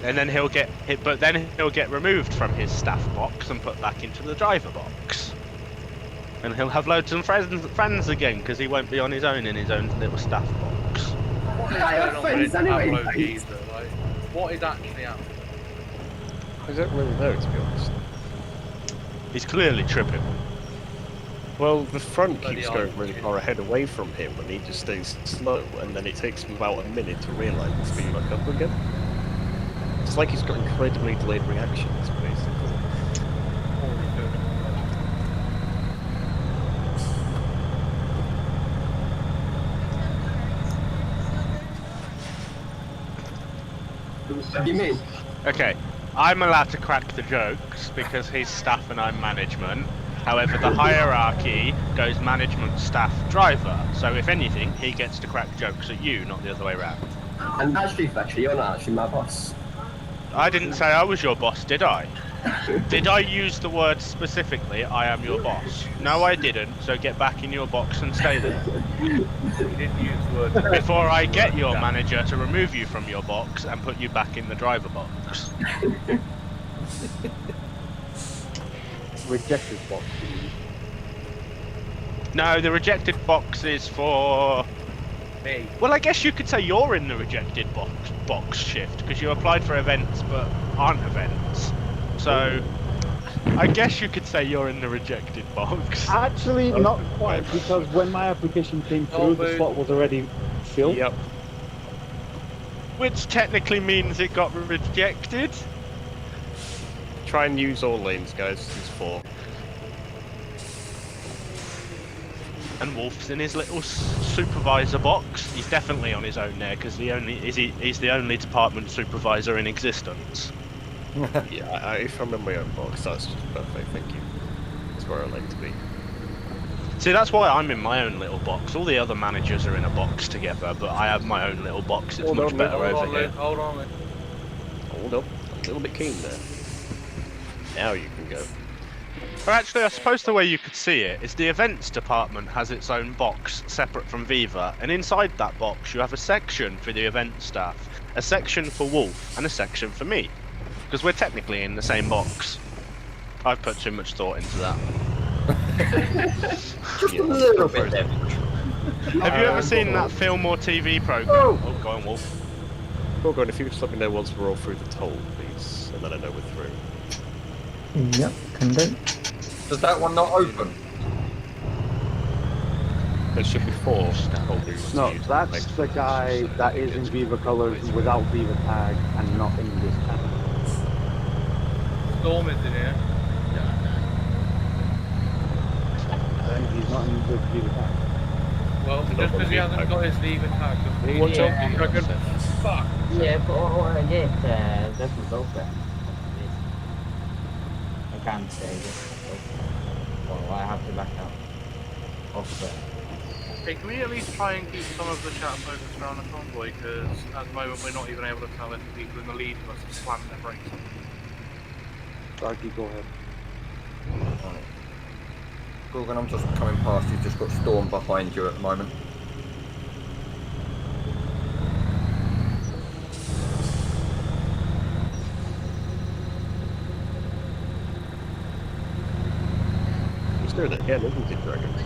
And then he'll get hit, but then he'll get removed from his staff box and put back into the driver box. And he'll have loads of friends again because he won't be on his own in his own little staff box. What is I going have on friends with anyway, Pablo mate. Geezer? Like, what is actually happening? I don't really know, to be honest. He's clearly tripping. Well, the front Bloody keeps going really orange. far ahead away from him, and he just stays slow, and then it takes him about a minute to realise to speed back up again. It's like he's got incredibly delayed reactions, basically. What do you mean? Okay, I'm allowed to crack the jokes because he's staff and I'm management. However, the hierarchy goes management, staff, driver. So if anything, he gets to crack jokes at you, not the other way around. And actually, Fletcher, you're not actually my boss. I didn't say I was your boss, did I? Did I use the word specifically, I am your boss? No, I didn't, so get back in your box and stay there. You didn't use the word. Before I get your manager to remove you from your box and put you back in the driver box. Rejected box. No, the rejected box is for... Me. Well, I guess you could say you're in the rejected box shift, because you applied for events but aren't events. So, I guess you could say you're in the rejected box. Actually, not quite, because when my application came through, the slot was already filled. Yep. Which technically means it got rejected. Try and use all lanes, guys. There's 4. And Wolf's in his little supervisor box. He's definitely on his own there because he's the only department supervisor in existence. Yeah, if I'm in my own box, that's just perfect. Thank you. That's where I like to be. See, that's why I'm in my own little box. All the other managers are in a box together, but I have my own little box. It's much better over here. Hold on, Hold up. I'm a little bit keen there. Now you can go. Well, actually, I suppose the way you could see it is the events department has its own box separate from Viva, and inside that box you have a section for the event staff, a section for Wolf, and a section for me. Because we're technically in the same box. I've put too much thought into that. Just a little bit there. Have you ever seen that film or TV program? Oh, go on, Wolf. Go on, if you could just let me know once we're all through the toll, please, and then I know we're through. Yep, can do. Does that one not open? There should be 4. No, that's the guy that is in Viva colours without Viva tag and not in this tag. Storm is in here. He's not in the Viva tag. Well, just because he hasn't got his leave tag doesn't mean Watch he's out. not good. Fuck. Yeah, but what I get doesn't open. I can't say this. Well, I have to back out. Hey, can we at least try and keep some of the chat focused around the convoy? Because at the moment we're not even able to tell if the people in the lead must have slammed their brakes. Darky, go ahead. Right. Gorgon, I'm just coming past. You've just got Storm behind you at the moment. He's doing it again, isn't he, Dragons?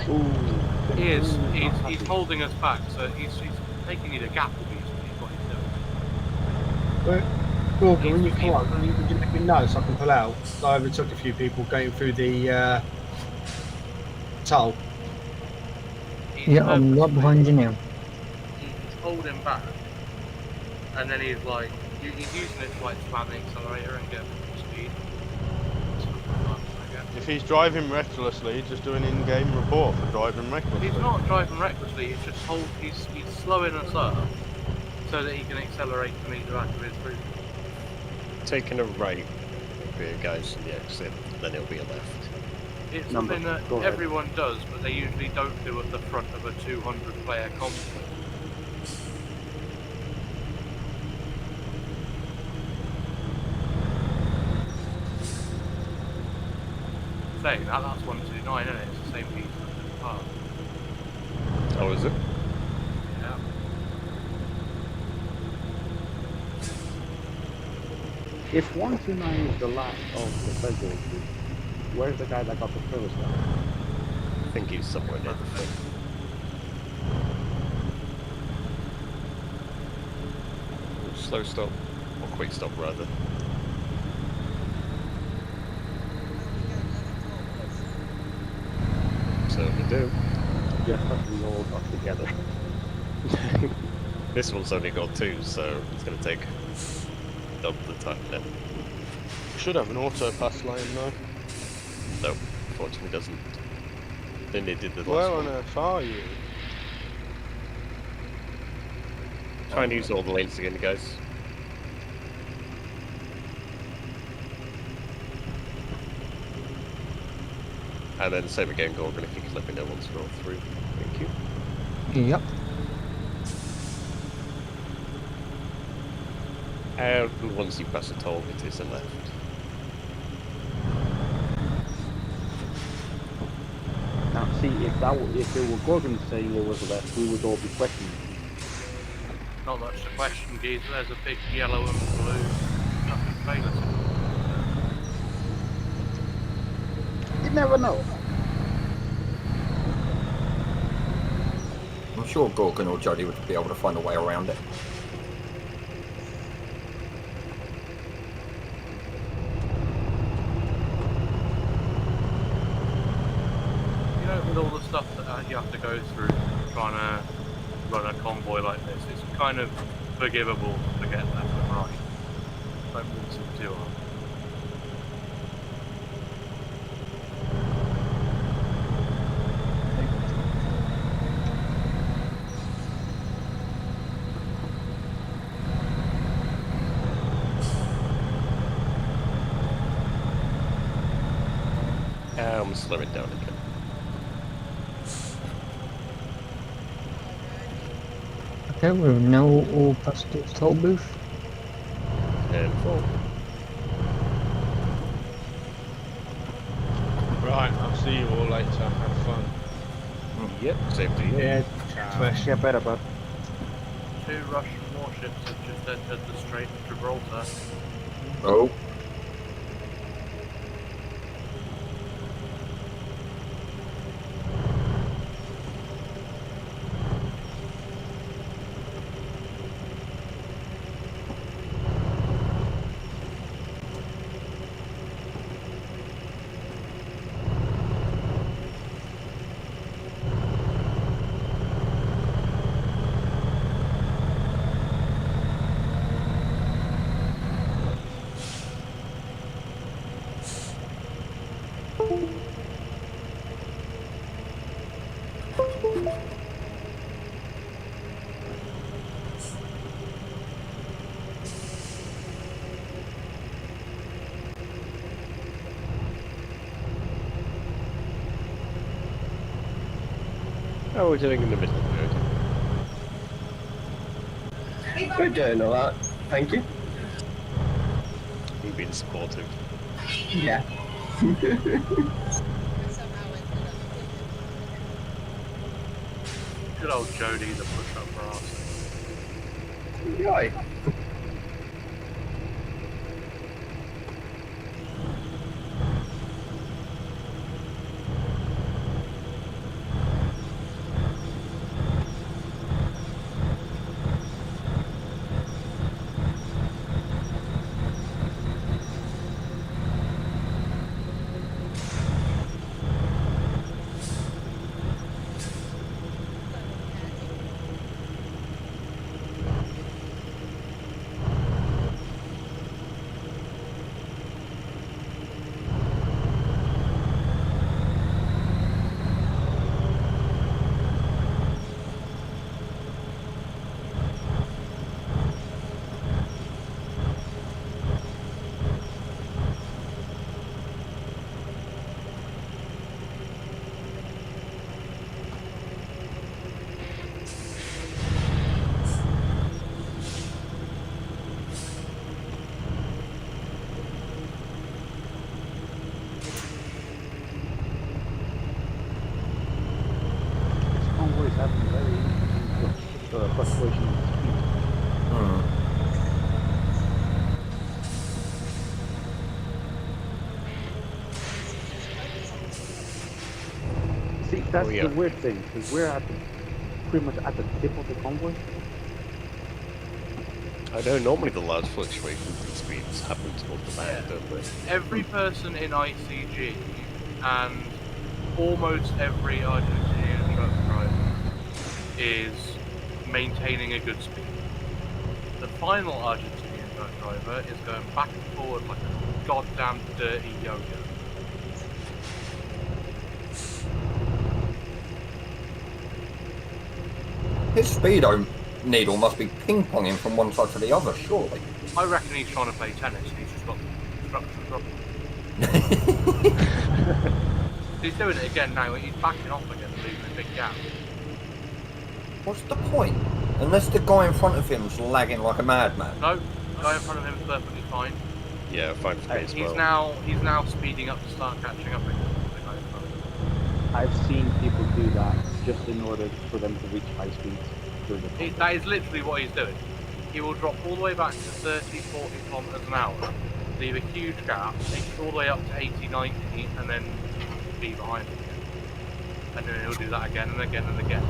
Ooh. He is. He's holding us back, so he's taking you to gap with these what he's doing. Gorgon, when you pull up, you let me know so I can pull out. I overtook a few people going through the toll. Yeah, I'm right behind you now. He's holding back, and then he's like, he's using it to like slam the accelerator and get speed. If he's driving recklessly, just do an in-game report for driving recklessly. He's not driving recklessly. He's just he's slowing us up so that he can accelerate to meet the back of his route. Taking a right for you guys in the exit, then it'll be a left. It's something that everyone does, but they usually don't do at the front of a 200-player convoy. Saying that, that's 129, isn't it? It's the same piece as the park. Oh, is it? Yeah. If 129 is the last of the federal group, where's the guy that got the first one? I think he's somewhere near the front. Slow stop, or quick stop rather. So we do. Just that we all got together. This one's only got 2, so it's going to take double the time then. Should have an auto pass lane though. No, unfortunately doesn't. Then they did the last Where one. on earth are you? Try and use all the lanes again, guys. And then same again, Gorgon, if you could let me know once we're all through. Thank you. Yep. And once you pass the toll, it is a left. Now, see, if it were Gorgon saying it was left, we would all be questioning. Not much to question, geezer. There's a big yellow and blue nothing famous. You never know. I'm sure Gorgon or Jody would be able to find a way around it. You know, with all the stuff that you have to go through trying to run a convoy like this, it's kind of forgivable to forget left and right. Don't mix it too hard. I'm slowing down again. Okay, we're now all past the toll booth. And 4. Right, I'll see you all later. Have fun. Yep, same to you. Yeah, Ciao. Get better, bud. 2 Russian warships have just entered the Strait of Gibraltar. Oh. How are we doing in the middle? We're doing alright, thank you. You've been supportive. Yeah. Good old Jody, the push-up brass. Right. See, that's the weird thing, because we're at pretty much at the tip of the convoy. I know normally the large fluctuations in speeds happen towards the back, don't they? Every person in ICG and almost every Argentinian truck driver is maintaining a good speed. The final Argentinian truck driver is going back and forward like a goddamn dirty yo-yo. His speedo needle must be ping-ponging from one side to the other, surely. I reckon he's trying to play tennis and he's just got instruction problem. He's doing it again now, he's backing off again, leaving a big gap. What's the point? Unless the guy in front of him's lagging like a madman. No, the guy in front of him is perfectly fine. Yeah, fine for me as well. He's now speeding up to start catching up again. The guy in front of him. I've seen people do that just in order for them to reach high speeds through the convoy. That is literally what he's doing. He will drop all the way back to 30, 40 kilometers an hour, leave a huge gap, take it all the way up to 80, 90, and then be behind him again. And then he'll do that again and again and again.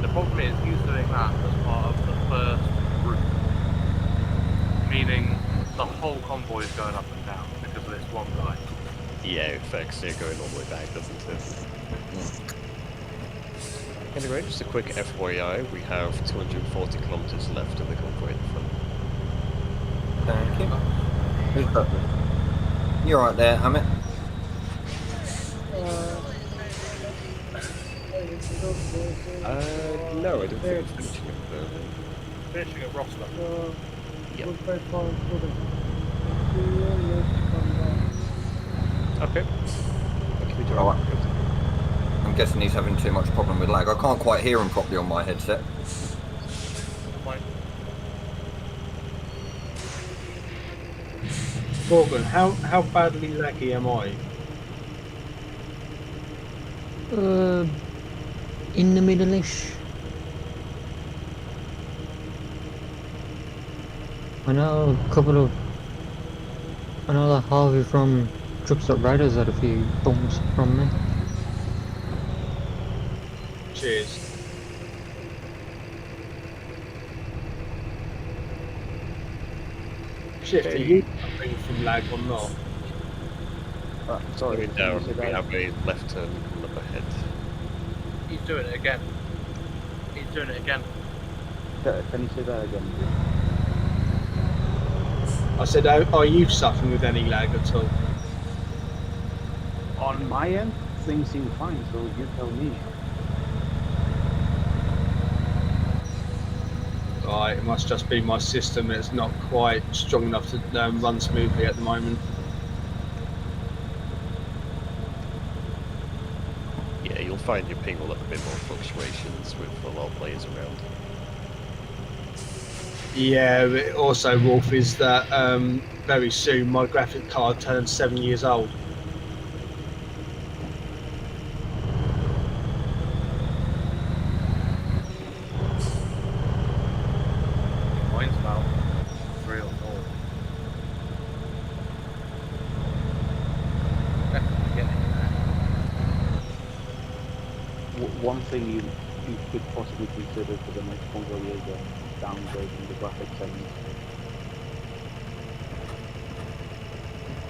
The problem is he's doing that as part of the first route, meaning the whole convoy is going up and down because of this one guy. Yeah, it affects it going all the way back, doesn't it? Anyway, just a quick FYI, we have 240 kilometers left of the convoy in front. Thank you. Who's that? You're right there, Amit. No, I don't think it's finishing it. Finishing at Rostock. Yep. Goodbye for today. See you next come Okay. What can we do? Alright. I'm guessing he's having too much problem with lag. I can't quite hear him properly on my headset. Morgan, how badly laggy am I? In the middle-ish. I know that Harvey from Truckstop Riders had a few bumps from me. Cheers. Shift, are you suffering from lag or not? Sorry, down, we have a left turn up ahead. He's doing it again. He's doing it again. Can you say that again? I said, are you suffering with any lag at all? On my end, things seem fine, so you tell me. Right, it must just be my system. It's not quite strong enough to run smoothly at the moment. Yeah, you'll find your ping will have a bit more fluctuations with a lot of players around. Yeah, also, Wolf, is that very soon my graphic card turns 7 years old. Mine's about 3 or 4. Definitely getting there. One thing you could possibly consider for the next convoy is downgrading the graphic settings.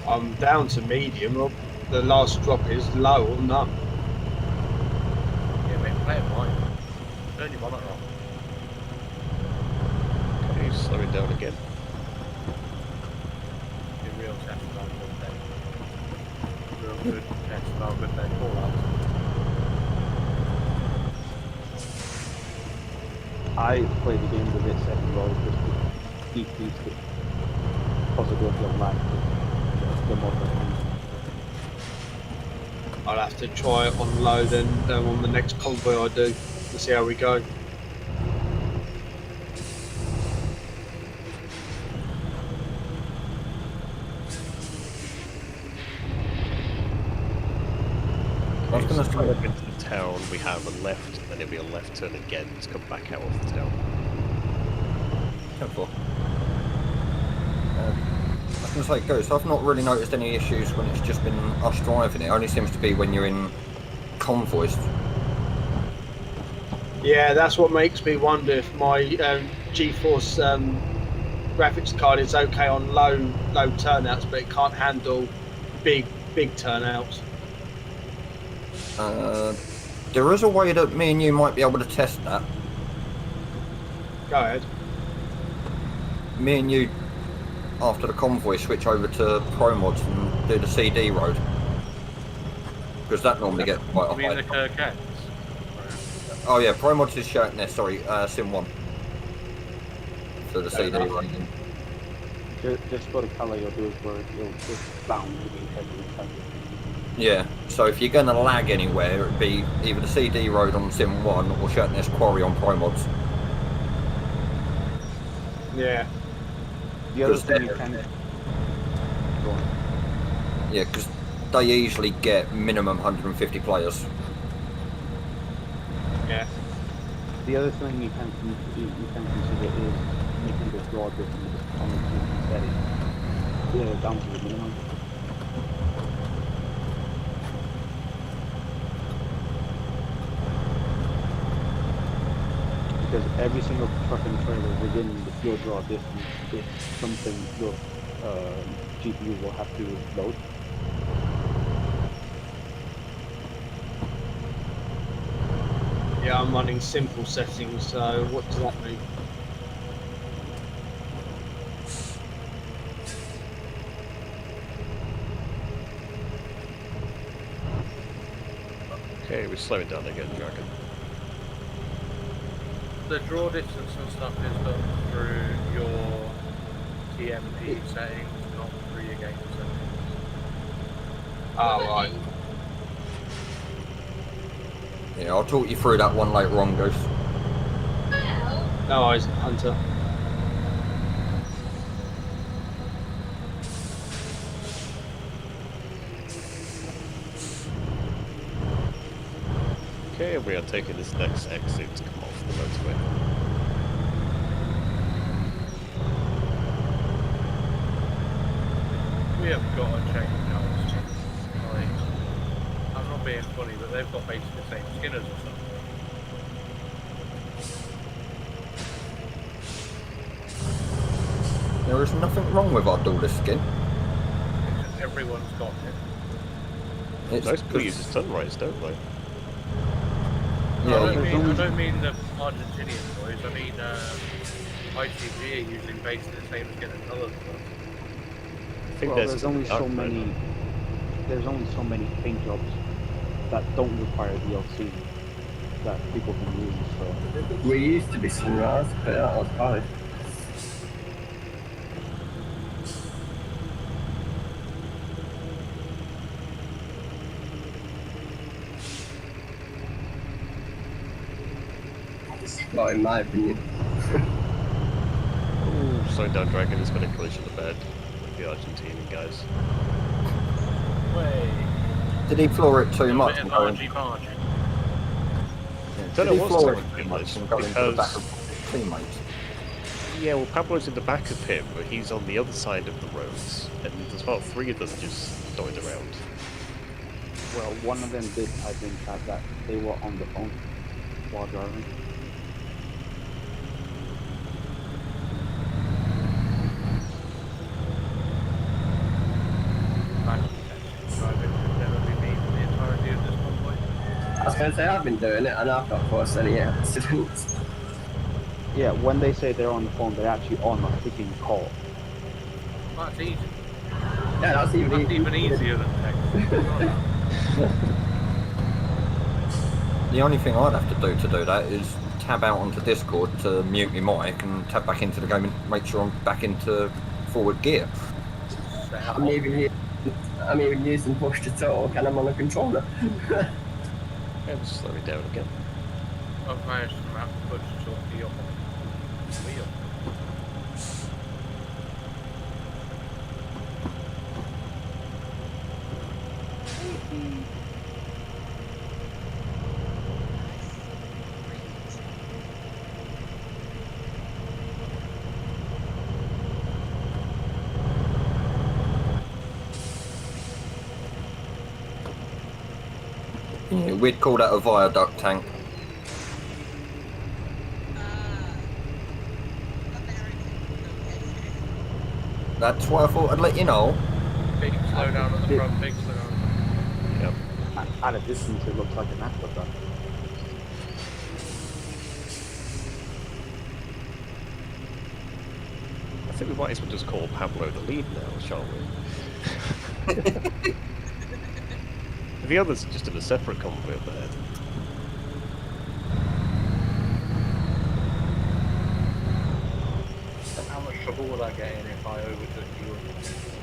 I'm down to medium. The last drop is low or none. Yeah, mate, play it mine. Turn your monitor on. Okay, slow it down again. Be a real test about a good day. Real good test about a good day. Fallout. I play the game with it set low just to decrease the possibility of lag. The more I'll have to try it on low then on the next convoy I do. We'll see how we go. I was going to try up into the town, we have a left, and then it'll be a left turn again to come back out of the town. Careful. I was going to say, Ghost, I've not really noticed any issues when it's just been us driving. It only seems to be when you're in convoys. Yeah, that's what makes me wonder if my GeForce graphics card is okay on low turnouts, but it can't handle big turnouts. There is a way that me and you might be able to test that. Go ahead. Me and you, after the convoy, switch over to Pro Mods and do the CD road. Because that normally gets quite a You mean high. the Kirkheads? Oh yeah, Pro Mods is showing there, sorry, Sim 1. For the CD road. Just go to color, you'll do it where you'll just bound really heavily. Yeah, so if you're going to lag anywhere, it would be either the CD road on Sim 1 or Shatner's Quarry on Pro Mods. Yeah. The other thing you can... Go on. Yeah, because they easily get minimum 150 players. Yeah. The other thing you can consider is making the draw distance on the setting. Yeah, down to the minimum. Because every single truck and trailer within the fuel draw distance is something your GPU will have to load. Yeah, I'm running simple settings, so what does that mean? Okay, we're slowing down again, Dragon. The draw distance and stuff is done through your TMP settings, not through your game settings. Oh, right. Yeah, I'll talk you through that one later on, Goose. No worries, Hunter. Okay, we are taking this next exit to come off the motorway. We have got to change ours. Like, I'm not being funny, but they've got basically the same skinners or something. There is nothing wrong with our duelist skin. It's just everyone's got it. It's Most people use sunrise, don't they? Yeah, I don't mean the Argentinian boys, I mean ICG are using basically the same skin and colours. I think Well, there's only so many paint jobs that don't require DLC that people can use. So We used to be sunrise, but that was fine. Not in my opinion. Ooh, slowing down Dragon has been a collision of bed with the Argentinian guys. Way. Did he floor it too much? Bit And of go argy bargy. Did Don't know he what's floor it happening too much this, and go into the because- back of teammates? Yeah, well, Pablo's in the back of him, but he's on the other side of the roads, and there's about 3 of them just dotted around. well, one of them did type in chat that they were on the phone while driving. I was going to say, I've been doing it and I've not caused any accidents. Yeah, when they say they're on the phone, they're actually on a freaking call. That's easy. Yeah, that's even, easier than text. The only thing I'd have to do that is tab out onto Discord to mute my mic and tab back into the game and make sure I'm back into forward gear. I'm even using push to talk and I'm on a controller. And just slow it down again. I've managed to map push to talk to your wheel. Yeah, we'd call that a viaduct tank. That's why I thought I'd let you know. Big slow down at the front, big slow down. Yep. At a distance, it looks like an aqueduct. I think we might as well just call Pablo the lead now, shall we? The others are just in a separate convoy up there. How much trouble would I get in if I overtook you in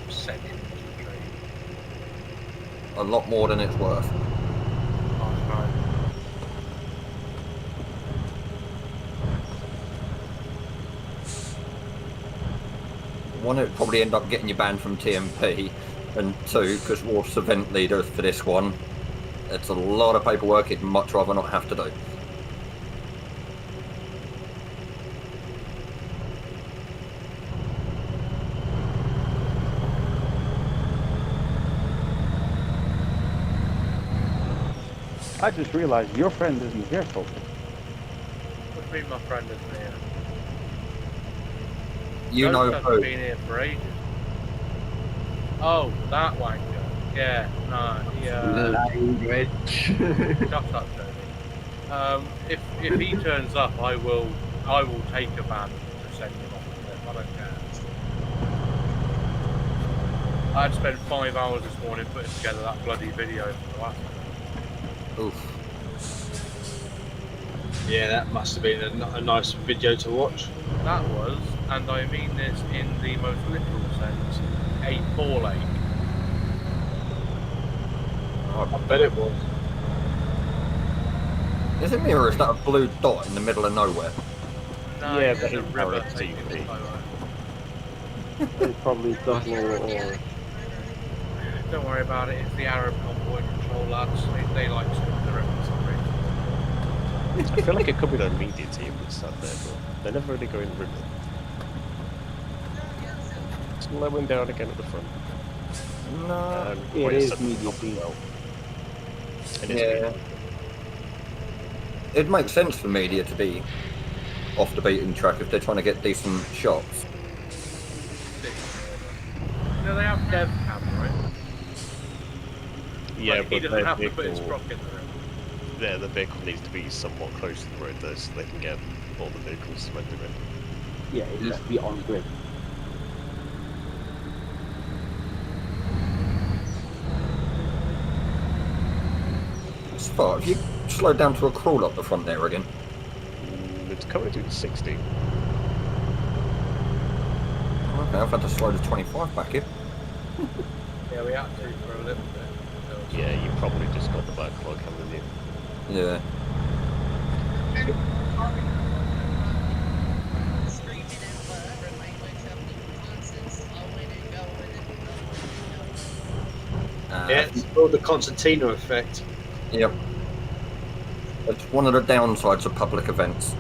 section of the train? A lot more than it's worth. Last time. One, it'd probably end up getting you banned from TMP, and two, because Wolf's event leader for this one, it's a lot of paperwork he'd much rather not have to do. I just realized your friend isn't here, folks. What do you mean my friend isn't here? You know Ghost who. hasn't been here for ages. Oh, that wanker. Yeah, no, Language. Shut up, Tony. If he turns up, I will take a van to send him off with him. I don't care. I'd spent 5 hours this morning putting together that bloody video for the last one. Oof. Yeah, that must have been a nice video to watch. That was, and I mean this in the most literal sense, a ball ache. I bet it was. Is it me or is that a blue dot in the middle of nowhere? No, Yeah, it's that a is river direct taking TV. its photo. It's probably double or... Don't worry about it, it's the Arab convoy control lads. They like to swim the river, sorry. I feel like it could be their media team that's sat there, but they never really go in the river. Slowing down again at the front. No, it is media team. It is yeah. media. It makes sense for media to be off the beaten track if they're trying to get decent shots. No, they have dev cam, right? Yeah, Like, he but doesn't have to put his prop in there. Yeah, the vehicle needs to be somewhat close to the road there so they can get all the vehicles when they're in. Yeah, it needs to be on grid. Spot, have you slowed down to a crawl up the front there again? It's currently doing 60. Okay, I've had to slow to 25 back here. Yeah, we had to for a little bit. Yeah, you probably just got the backlog, haven't you? Yeah. Screaming in whatever language of the constant slowing and going and going. Yeah, it's called the Concertina effect. Yep. It's one of the downsides of public events.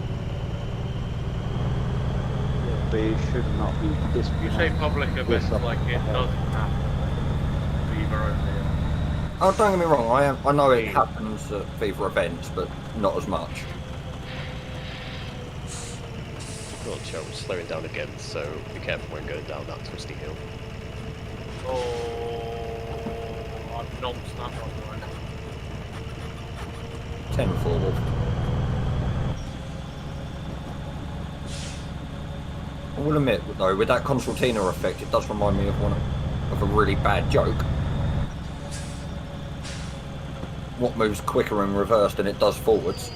They should not be this. You say public events like it doesn't happen. Viva only. Oh, don't get me wrong, I know it happens at Viva events, but not as much. Not sure, we're slowing down again, so be careful when going down that twisty hill. Oh, I've nonced that one right now. 10 forward. I will admit, though, with that concertina effect, it does remind me of a really bad joke. What moves quicker in reverse than it does forwards?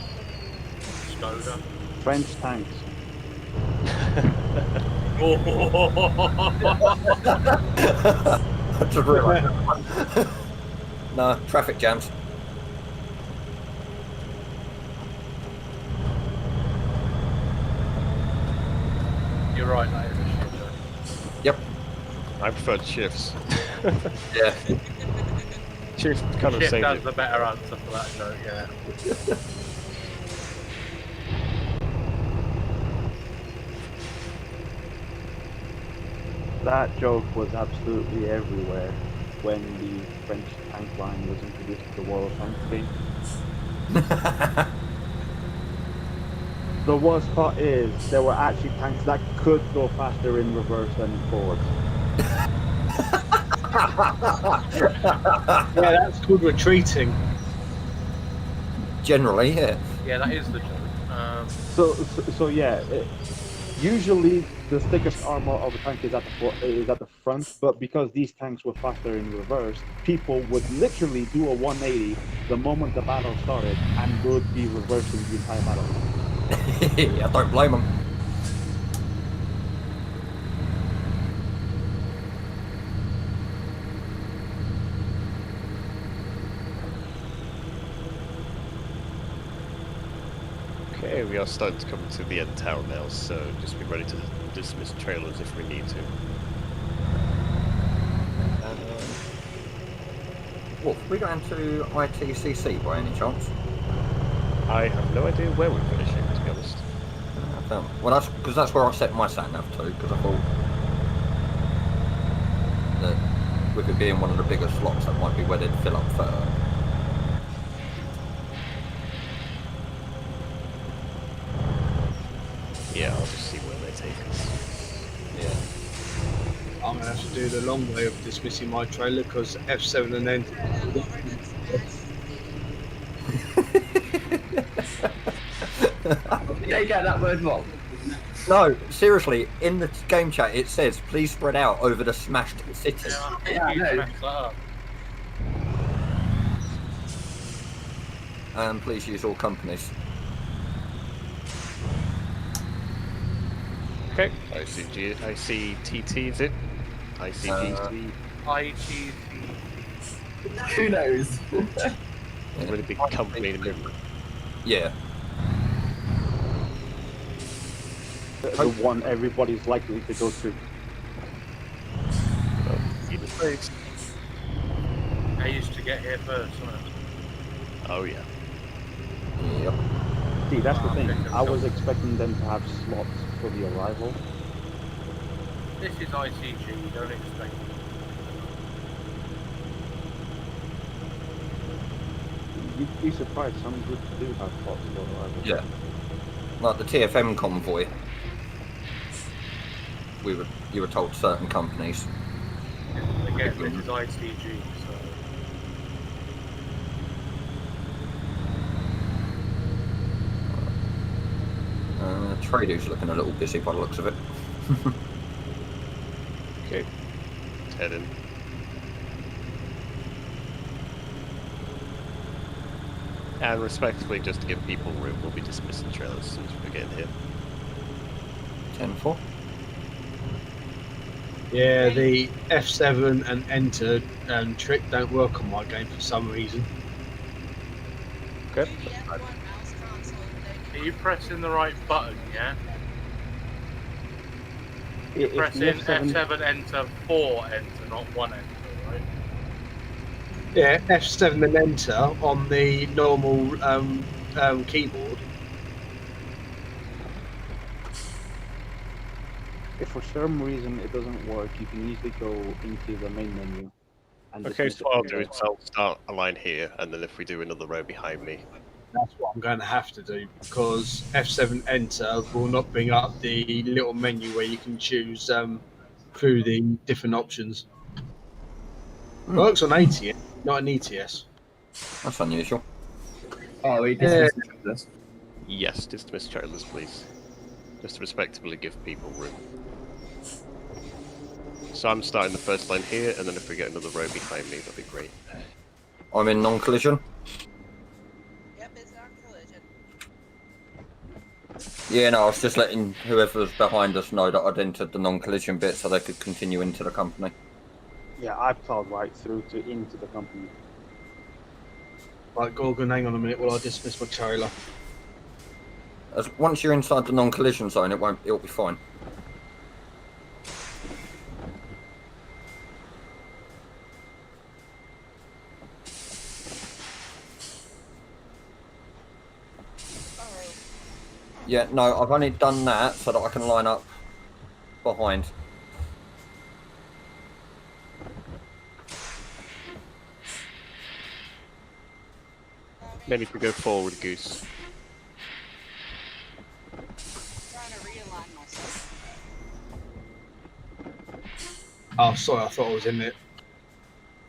Skoda. French tanks. I just realised. No, traffic jams. You're right, that is a shit joke. Yep. I preferred shifts. Yeah. Shift kind of Shift saved has it. the better answer for that joke, yeah. That joke was absolutely everywhere. when the French tank line was introduced to the World Tank game. The worst part is there were actually tanks that could go faster in reverse than forwards. Yeah, that's called retreating. Generally, yeah. Yeah, that is the joke. So yeah, usually the thickest armor of a tank is at the front, but because these tanks were faster in reverse, people would literally do a 180 the moment the battle started and would be reversing the entire battle. I don't blame them. Okay, we are starting to come to the end town now, so just be ready to dismiss trailers if we need to. Wolf, we going to ITCC by any chance? I have no idea where we're finishing, to be honest. Well, that's where I set my sat nav to, because I thought that with it being one of the bigger slots, that might be where they'd fill up first. Yeah, I'll just see where they take us. Yeah. I'm gonna have to do the long way of dismissing my trailer because F7 and N. Did I get that word wrong? No, seriously, in the game chat it says, please spread out over the smashed city. Yeah, I know. And please use all companies. Okay, ICTT is it? ICGC? ITC. Who knows? A really big company in the middle. Yeah. The one everybody's likely to go to. I used to get here first, wasn't it? Oh yeah. Yep. See, that's the thing. I was expecting them to have slots for the arrival. This is ICG, you don't expect it. You'd be surprised, some groups do have slots for arrival. Yeah. Like the TFM convoy. You were told certain companies. Again, this is ICG, so... Trader's looking a little busy by the looks of it. Okay. Head in. And respectively, just to give people room, we'll be dismissing trailers as soon as we get in here. 10-4. Yeah, the F7 and enter trick don't work on my game for some reason. Okay. Are you pressing the right button, yeah? You're If pressing F7 enter 4 enter, not 1 enter, right? Yeah, F7 and enter on the normal keyboard. If for some reason it doesn't work, you can easily go into the main menu. And Okay, dismiss so what I'll it do is I'll start a line here, and then if we do another row behind me. That's what I'm going to have to do because F7 enter will not bring up the little menu where you can choose through the different options. It works on ATS, not an ETS. That's unusual. Oh, we dismissed this. Yes, dismiss trailers, please. Just to respectably give people room. So I'm starting the first line here, and then if we get another row behind me, that'd be great. I'm in non-collision. Yep, it's on collision. Yeah, no, I was just letting whoever's behind us know that I'd entered the non-collision bit so they could continue into the company. Yeah, I plowed right through into the company. Right, Gorgon, hang on a minute while I dismiss my trailer. Once you're inside the non-collision zone, it'll be fine. Yeah, no, I've only done that so that I can line up behind. Maybe to go forward, Goose. Trying to realign myself. Oh, sorry, I thought I was in it.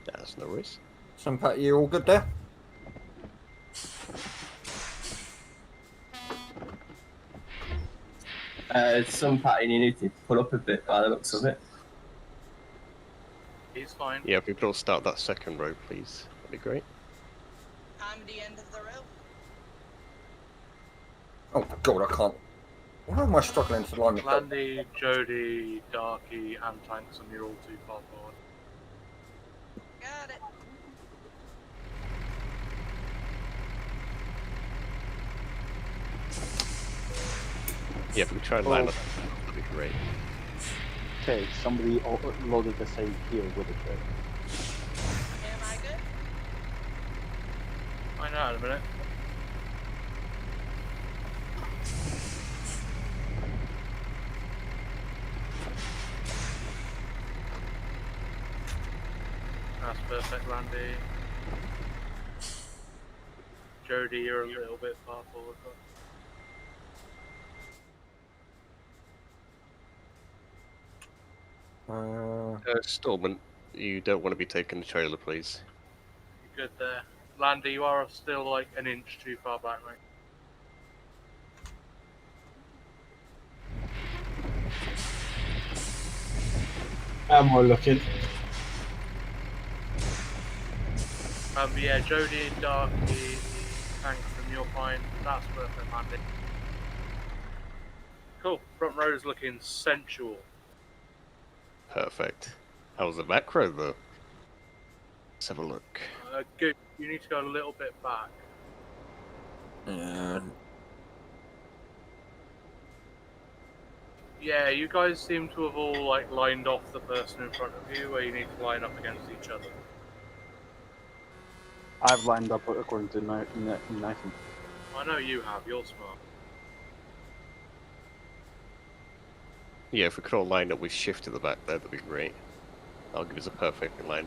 That's no worries. Pat, you all good there? Some pattern you need to pull up a bit by the looks of it. He's fine. Yeah, if we could all start that second row, please. That'd be great. I'm the end of the row. Oh god, I can't. Why am I struggling to line this up? Landy, Jody, Darky, and Tanks, and you're all too far forward. Got it. Yeah, if we try and line up, that'd be great. Okay, somebody loaded the same here with it. Am I good? Find out in a minute. That's perfect, Landy. Jody, you're a little bit far forward. Stallman, you don't want to be taking the trailer, please. You're good there. Landy, you are still like an inch too far back, mate. How am I looking? Yeah, Jody, Darky, Tanks, and you're fine. That's perfect, Landy. Cool. Front row is looking sensual. Perfect. How's the back row, though? Let's have a look. Good. You need to go a little bit back. Yeah, you guys seem to have all like lined off the person in front of you, where you need to line up against each other. I've lined up according to Nathan. I know you have. You're smart. Yeah, if we could all line up with shift at the back there, that'd be great. That'll give us a perfect line.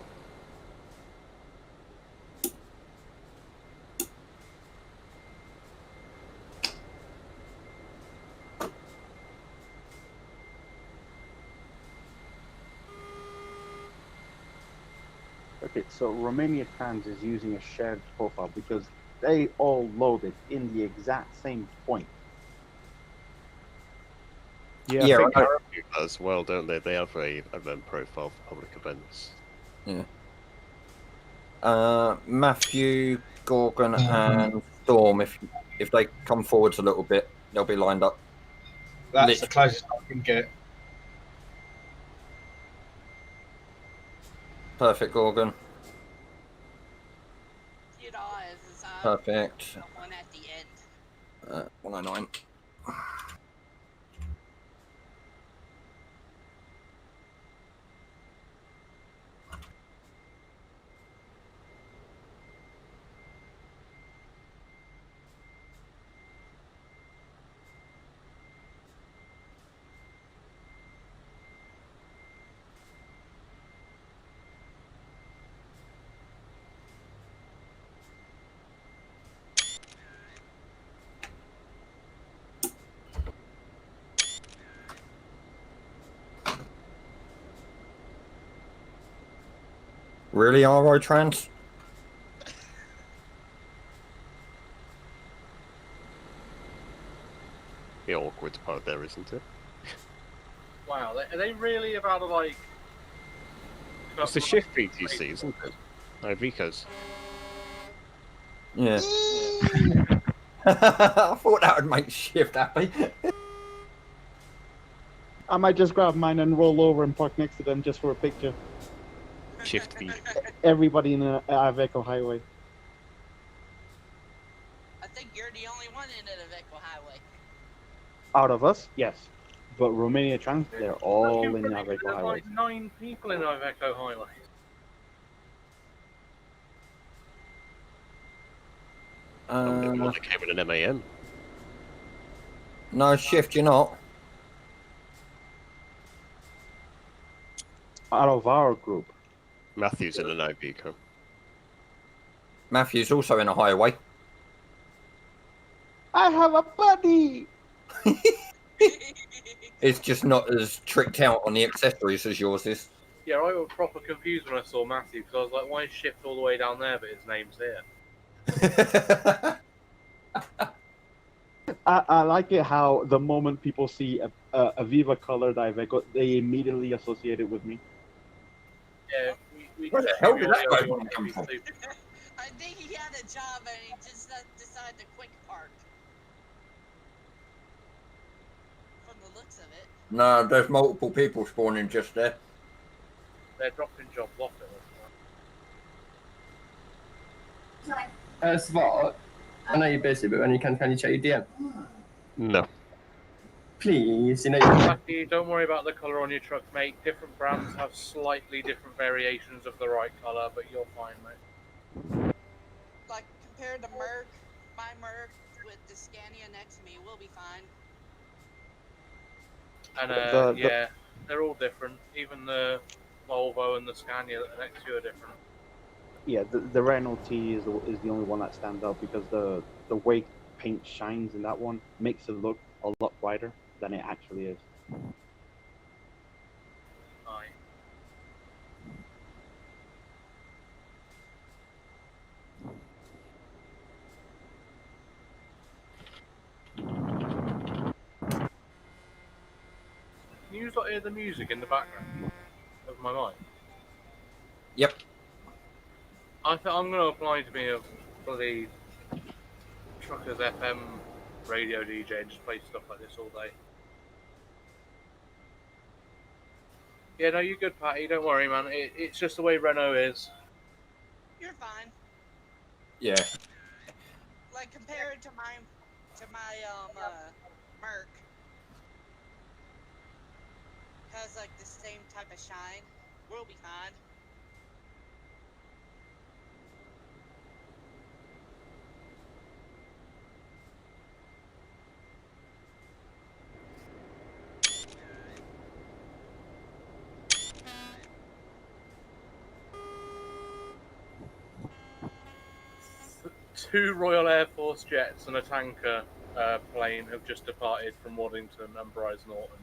Okay, so Romania Trans is using a shared profile because they all loaded in the exact same point. Yeah, I think Arab do that as well, don't they? They have a event profile for public events. Yeah. Matthew, Gorgon, and Storm. If they come forwards a little bit, they'll be lined up. That's the closest I can get. Perfect, Gorgon. You know, as Perfect. one at the end. 109. Really, RO Trans? The awkward part there, isn't it? Wow, are they really about to like? It's the shift BTC, isn't it? No, Vico's. Yeah. I thought that would make Shift happy. I might just grab mine and roll over and park next to them just for a picture. Shift B. Everybody in the Aveco Highway. I think you're the only one in the Aveco Highway. Out of us, yes. But Romania Trans, they're all in the Aveco There's Highway. like 9 people in Iveco Highway. They came in an MAN. No, Shift, you're not. Out of our group. Matthew's in an Iveco. Matthew's also in a highway. I have a buddy. It's just not as tricked out on the accessories as yours is. Yeah, I was proper confused when I saw Matthew because I was like, why is Shift all the way down there but his name's here? I like it how the moment people see a Viva colored Iveco, they immediately associate it with me. Yeah, we Where the just hell knew did you're that the only guy one come from? I think he had a job and he just decided to quick park. From the looks of it. No, there's multiple people spawning just there. They're dropping jobs off it. Svart, I know you're busy, but when you can you check your DM? No. Please, you know. Matthew, don't worry about the colour on your truck, mate. Different brands have slightly different variations of the right colour, but you're fine, mate. Like, compared to Merc, my Merc with the Scania next to me, we'll be fine. And yeah, they're all different. Even the Volvo and the Scania that are next to you are different. Yeah, the Renault T is the only one that stands out because the way paint shines in that one makes it look a lot brighter than it actually is. Aye. Can you not hear the music in the background of my mic? Yep. I think I'm going to apply to be a bloody Truckers FM radio DJ and just play stuff like this all day. Yeah, no, you're good, Patty. Don't worry, man. It's just the way Renault is. You're fine. Yeah. Like, compared to my Merc, has like the same type of shine. We'll be fine. Two Royal Air Force jets and a tanker plane have just departed from Waddington and Bryce Norton,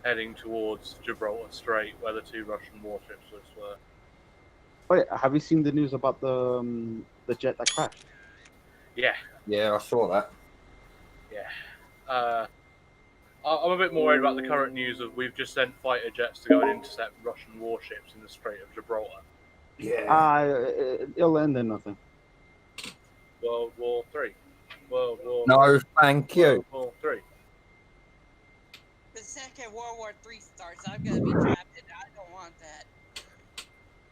heading towards Gibraltar Strait, where the two Russian warships were. Wait, have you seen the news about the jet that crashed? Yeah. Yeah, I saw that. Yeah. I'm a bit more worried about the current news of we've just sent fighter jets to go and intercept Russian warships in the Strait of Gibraltar. Yeah. It'll end in nothing. World War III. World War No, thank you. World War III. The second World War III starts, I'm gonna be drafted. I don't want that.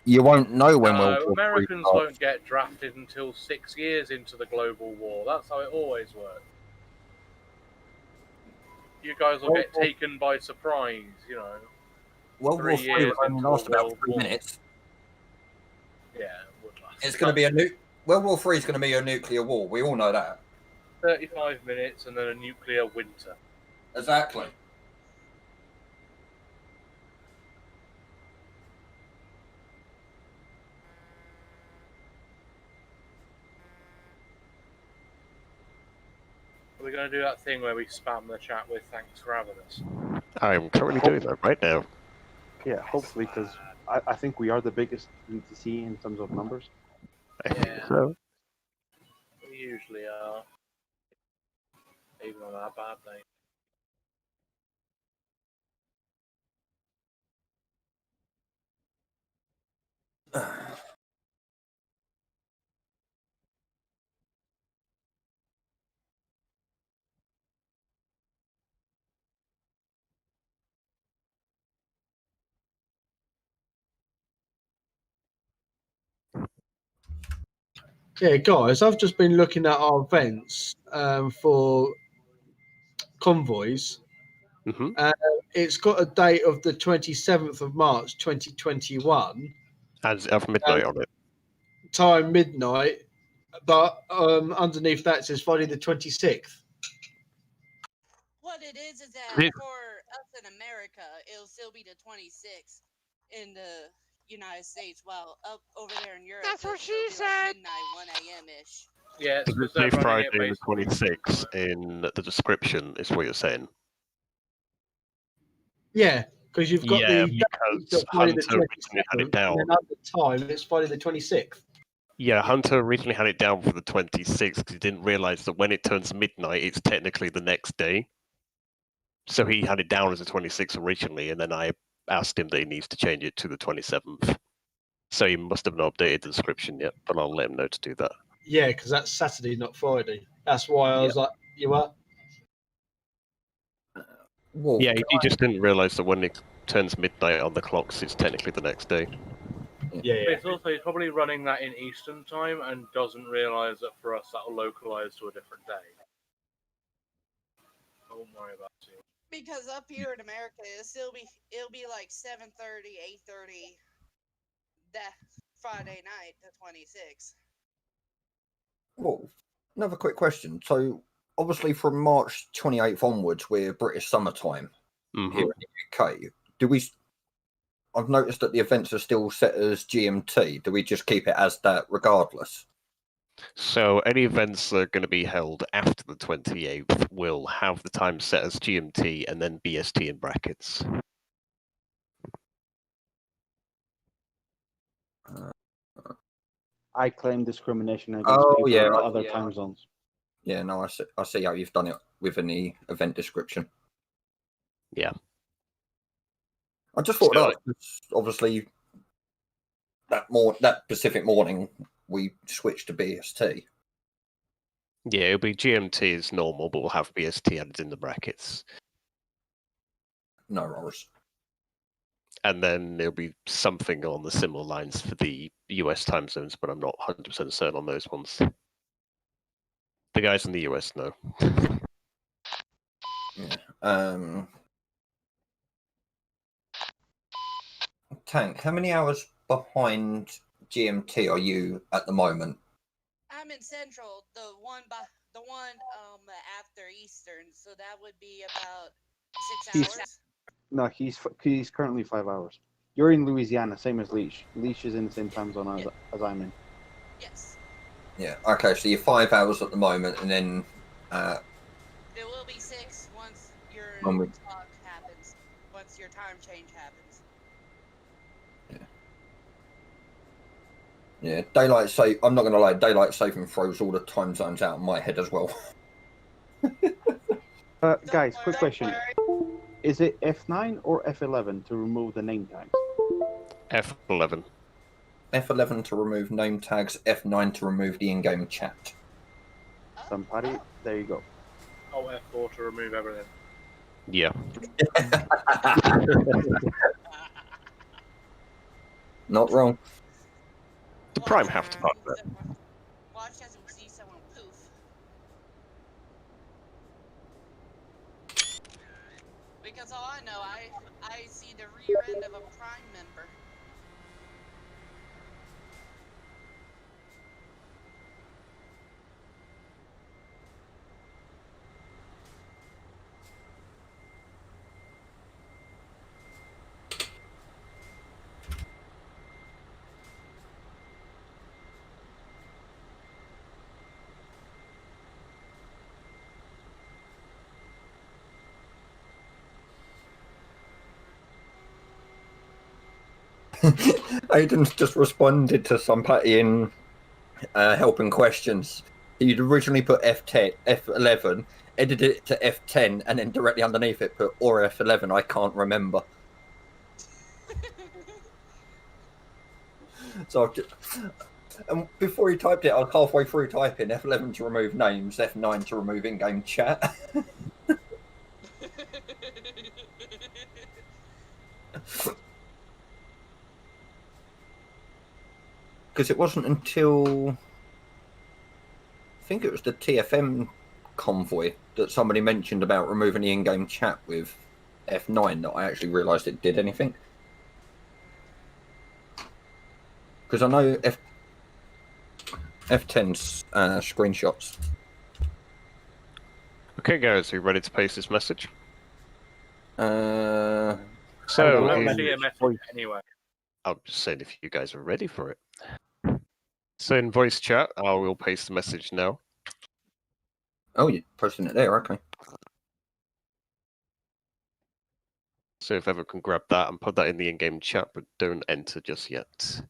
You won't know when No, World War III Americans starts. won't get drafted until 6 years into the global war. That's how it always works. You guys will get taken by surprise, you know. World War 3 III years will only into last a about world 3 war. minutes. Yeah, it would last. It's going to be World War III is going to be a nuclear war. We all know that. 35 minutes and then a nuclear winter. Exactly. Are we going to do that thing where we spam the chat with thanks for having us? I'm currently doing that right now. Yeah, hopefully, because I think we are the biggest in TC in terms of numbers. I think so. We usually are. Even on our bad day. Yeah, guys, I've just been looking at our events for convoys. It's got a date of the 27th of March 2021. Has midnight on it. Time midnight, but underneath that says Friday the 26th. What it is that Yeah. for us in America, it'll still be the 26th in the United States, while up over there in Europe, That's what it'll still she be like said. midnight, 1 a.m. ish. Yeah, Does it because they're say running Friday it the based on 26th in the description, is what you're saying? Yeah, because you've got Yeah, the date, you've because got Friday the Hunter originally had 27th, it down. and then at the time it's Friday the 26th. Yeah, Hunter originally had it down for the 26th because he didn't realize that when it turns midnight, it's technically the next day. So he had it down as the 26th originally, and then I asked him that he needs to change it to the 27th. So he must have not updated the description yet, but I'll let him know to do that. Yeah, because that's Saturday, not Friday. That's why I was like, you are? Wolf, Yeah, he just didn't realize that when it turns midnight on the clocks, it's technically the next day. Yeah, But it's also, he's probably running that in Eastern time and doesn't realise that for us that'll localise to a different day. Don't worry about it. Because up here in America, it'll be like 7:30, 8:30 that Friday night, the 26th. Wolf, another quick question. So, obviously, from March 28th onwards, we're British summertime here in the UK. Do we? I've noticed that the events are still set as GMT. Do we just keep it as that regardless? So any events that are going to be held after the 28th will have the time set as GMT and then BST in brackets. I claim discrimination against people in other time zones. Yeah, no, I see how you've done it within the event description. Yeah. I just thought that obviously that Pacific morning we switched to BST. Yeah, it'll be GMT as normal, but we'll have BST added in the brackets. No worries. And then there'll be something on the similar lines for the US time zones, but I'm not 100% certain on those ones. The guys in the US know. Yeah. Tank, how many hours behind GMT are you at the moment? I'm in Central, the one after Eastern, so that would be about 6 hours. No, he's currently 5 hours. You're in Louisiana, same as Leash. Leash is in the same time zone as I'm in. Yes. Yeah. Okay, so you're 5 hours at the moment, and then It will be 6 once your clock happens. Once your time change happens. yeah, daylight save. I'm not going to lie, daylight saving throws all the time zones out in my head as well. Guys, quick question: is it F9 or F11 to remove the name tags? F11. F11 to remove name tags. F9 to remove the in-game chat. Somebody, there you go. Oh, F4 to remove everything. Yeah. Not wrong. The Prime have to part that. Watch as we see someone poof. Because all I know, I see the rear end of a Prime member. Aiden's just responded to somebody in helping questions. He'd originally put F10, F11, edited it to F10, and then directly underneath it put or F11. I can't remember. So, and before he typed it, I was halfway through typing F11 to remove names, F9 to remove in-game chat. Because it wasn't until I think it was the TFM convoy that somebody mentioned about removing the in-game chat with F9 that I actually realised it did anything. Because I know F10's screenshots. Okay, guys, are you ready to paste this message? So So, I don't see a message anyway. I'm just saying if you guys are ready for it. So in voice chat, I will paste the message now. Oh, you're posting it there, okay. So if ever can grab that and put that in the in-game chat, but don't enter just yet.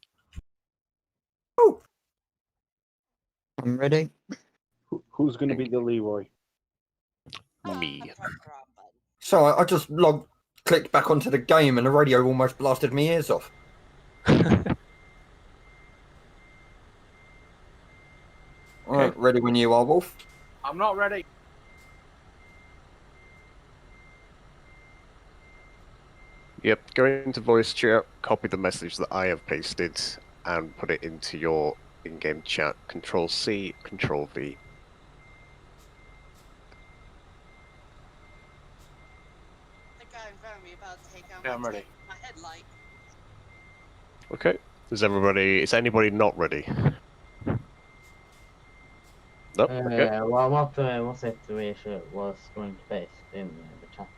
I'm ready. Who's going to be the Leroy? Me. So I just clicked back onto the game and the radio almost blasted my ears off. Alright, ready when you are, Wolf. I'm not ready. Yep, go into voice chat, copy the message that I have pasted, and put it into your in-game chat. Control C, Control V. The guy in front of me about to take out Yeah, I'm ready. my headlight. Okay. Is anybody not ready? Nope. Okay. Well, what was it we was going to face in the chat?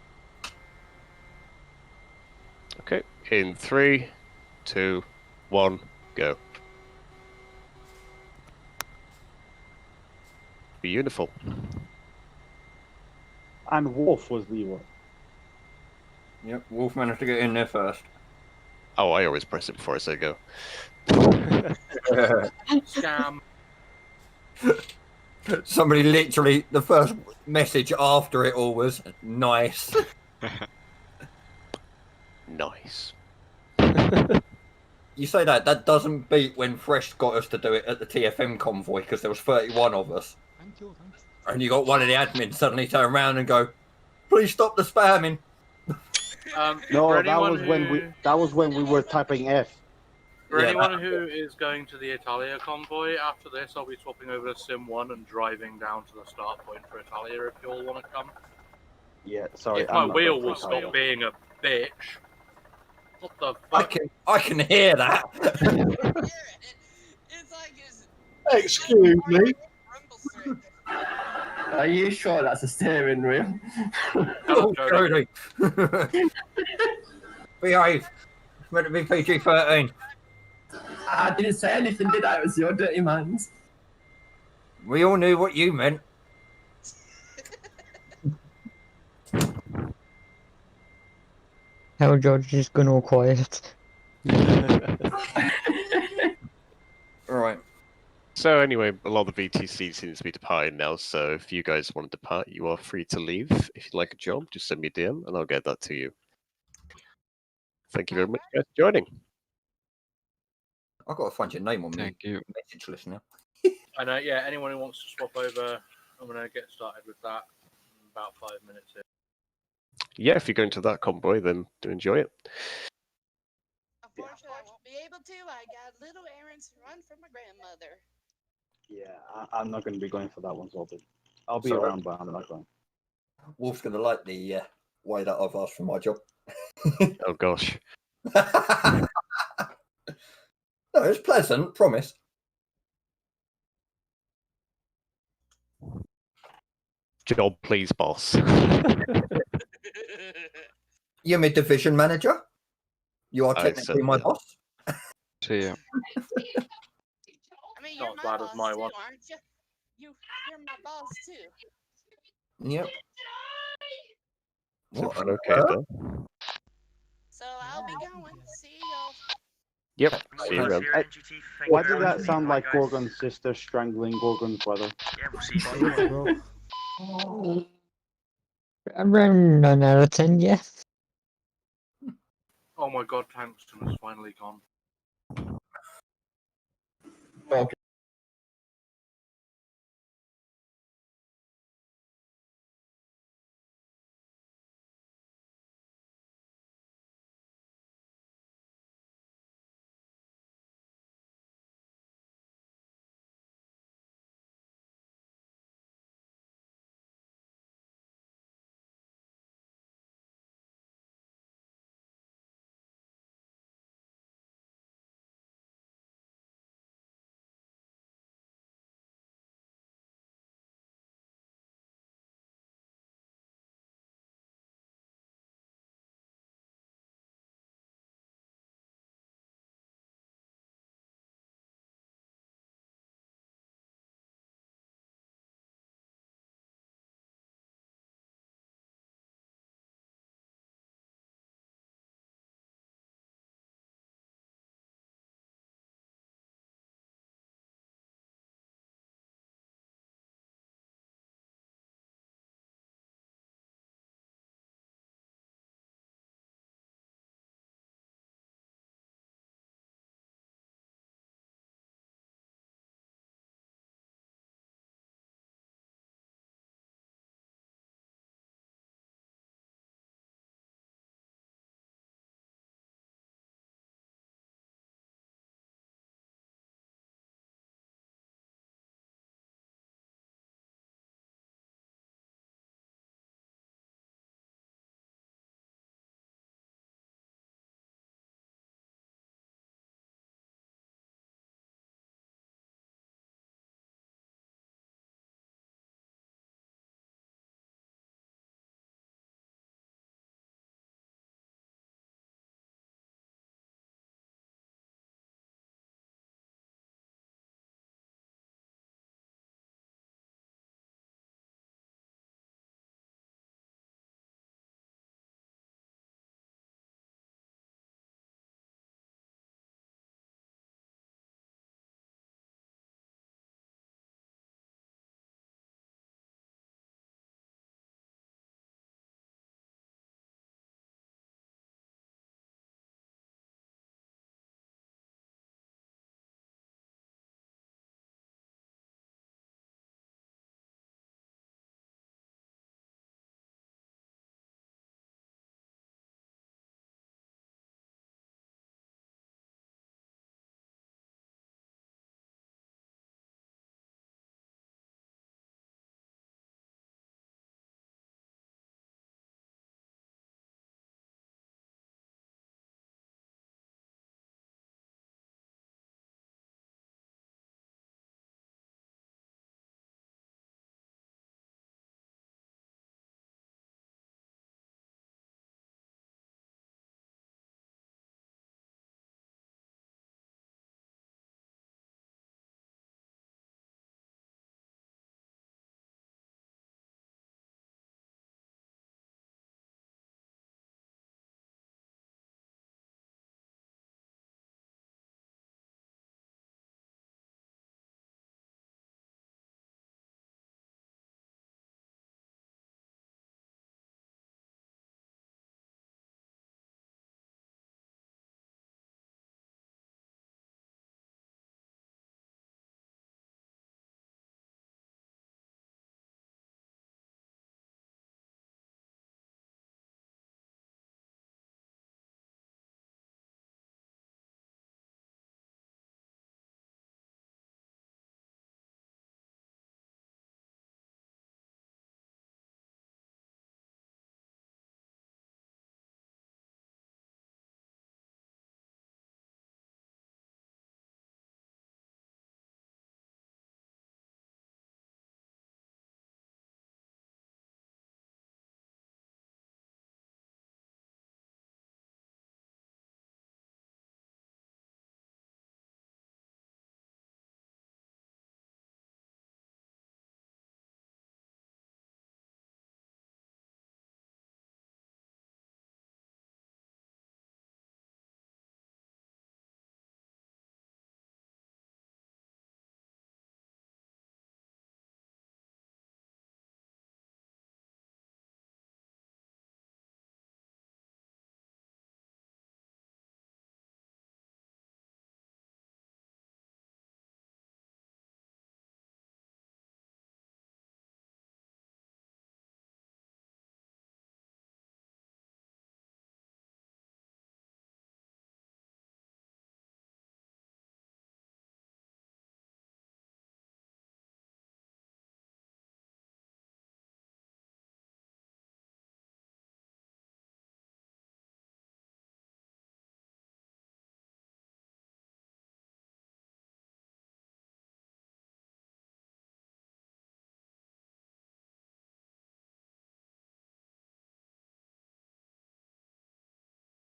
Okay. In 3, 2, 1, go. Beautiful. And Wolf was Leroy. Yep, Wolf managed to get in there first. Oh, I always press it before I say go. Scam. Somebody literally, the first message after it all was nice. Nice. You say that doesn't beat when Fresh got us to do it at the TFM convoy because there was 31 of us. Thank you. And you got one of the admins suddenly turn around and go, please stop the spamming. No, that was when we were typing F. For Yeah, anyone who is going to the Italia convoy, after this, I'll be swapping over to Sim 1 and driving down to the start point for Italia if you all want to come. Yeah, sorry. If my wheel will stop being a bitch. What the fuck? I can hear that. It's like it's Excuse me. Are you sure that's a steering wheel? Oh, Jody. Behave. It's meant to be PG-13. I didn't say anything, did I? It was your dirty minds. We all knew what you meant. How George is going all quiet. Right. So anyway, a lot of the VTC seems to be departing now, so if you guys want to depart, you are free to leave. If you'd like a job, just send me a DM and I'll get that to you. Thank you very much for joining. I've got to find your name on Thank you. message list now. I know, yeah, anyone who wants to swap over, I'm going to get started with that in about 5 minutes here. Yeah, if you're going to that convoy, then do enjoy it. Unfortunately, I won't be able to. I got little errands to run for my grandmother. Yeah, I'm not going to be going for that one, Zoltan. I'll be Sorry. around, but I'm not going. Wolf's going to like the way that I've asked for my job. Oh, gosh. No, it's pleasant, promise. Job, please, boss. You're my division manager. You are I technically said my that. boss. See ya. I mean, you're Not as my bad boss as my too, one. aren't you? You're my boss too. Yep. What on Okay, earth? then. So I'll be going. See y'all. Yep. See you around. Why did that sound like Gorgon's sister strangling Gorgon's brother? Yeah, we'll see you, bro. Around 9 out of 10, yeah. Oh my god, Tungsten is finally gone. Well,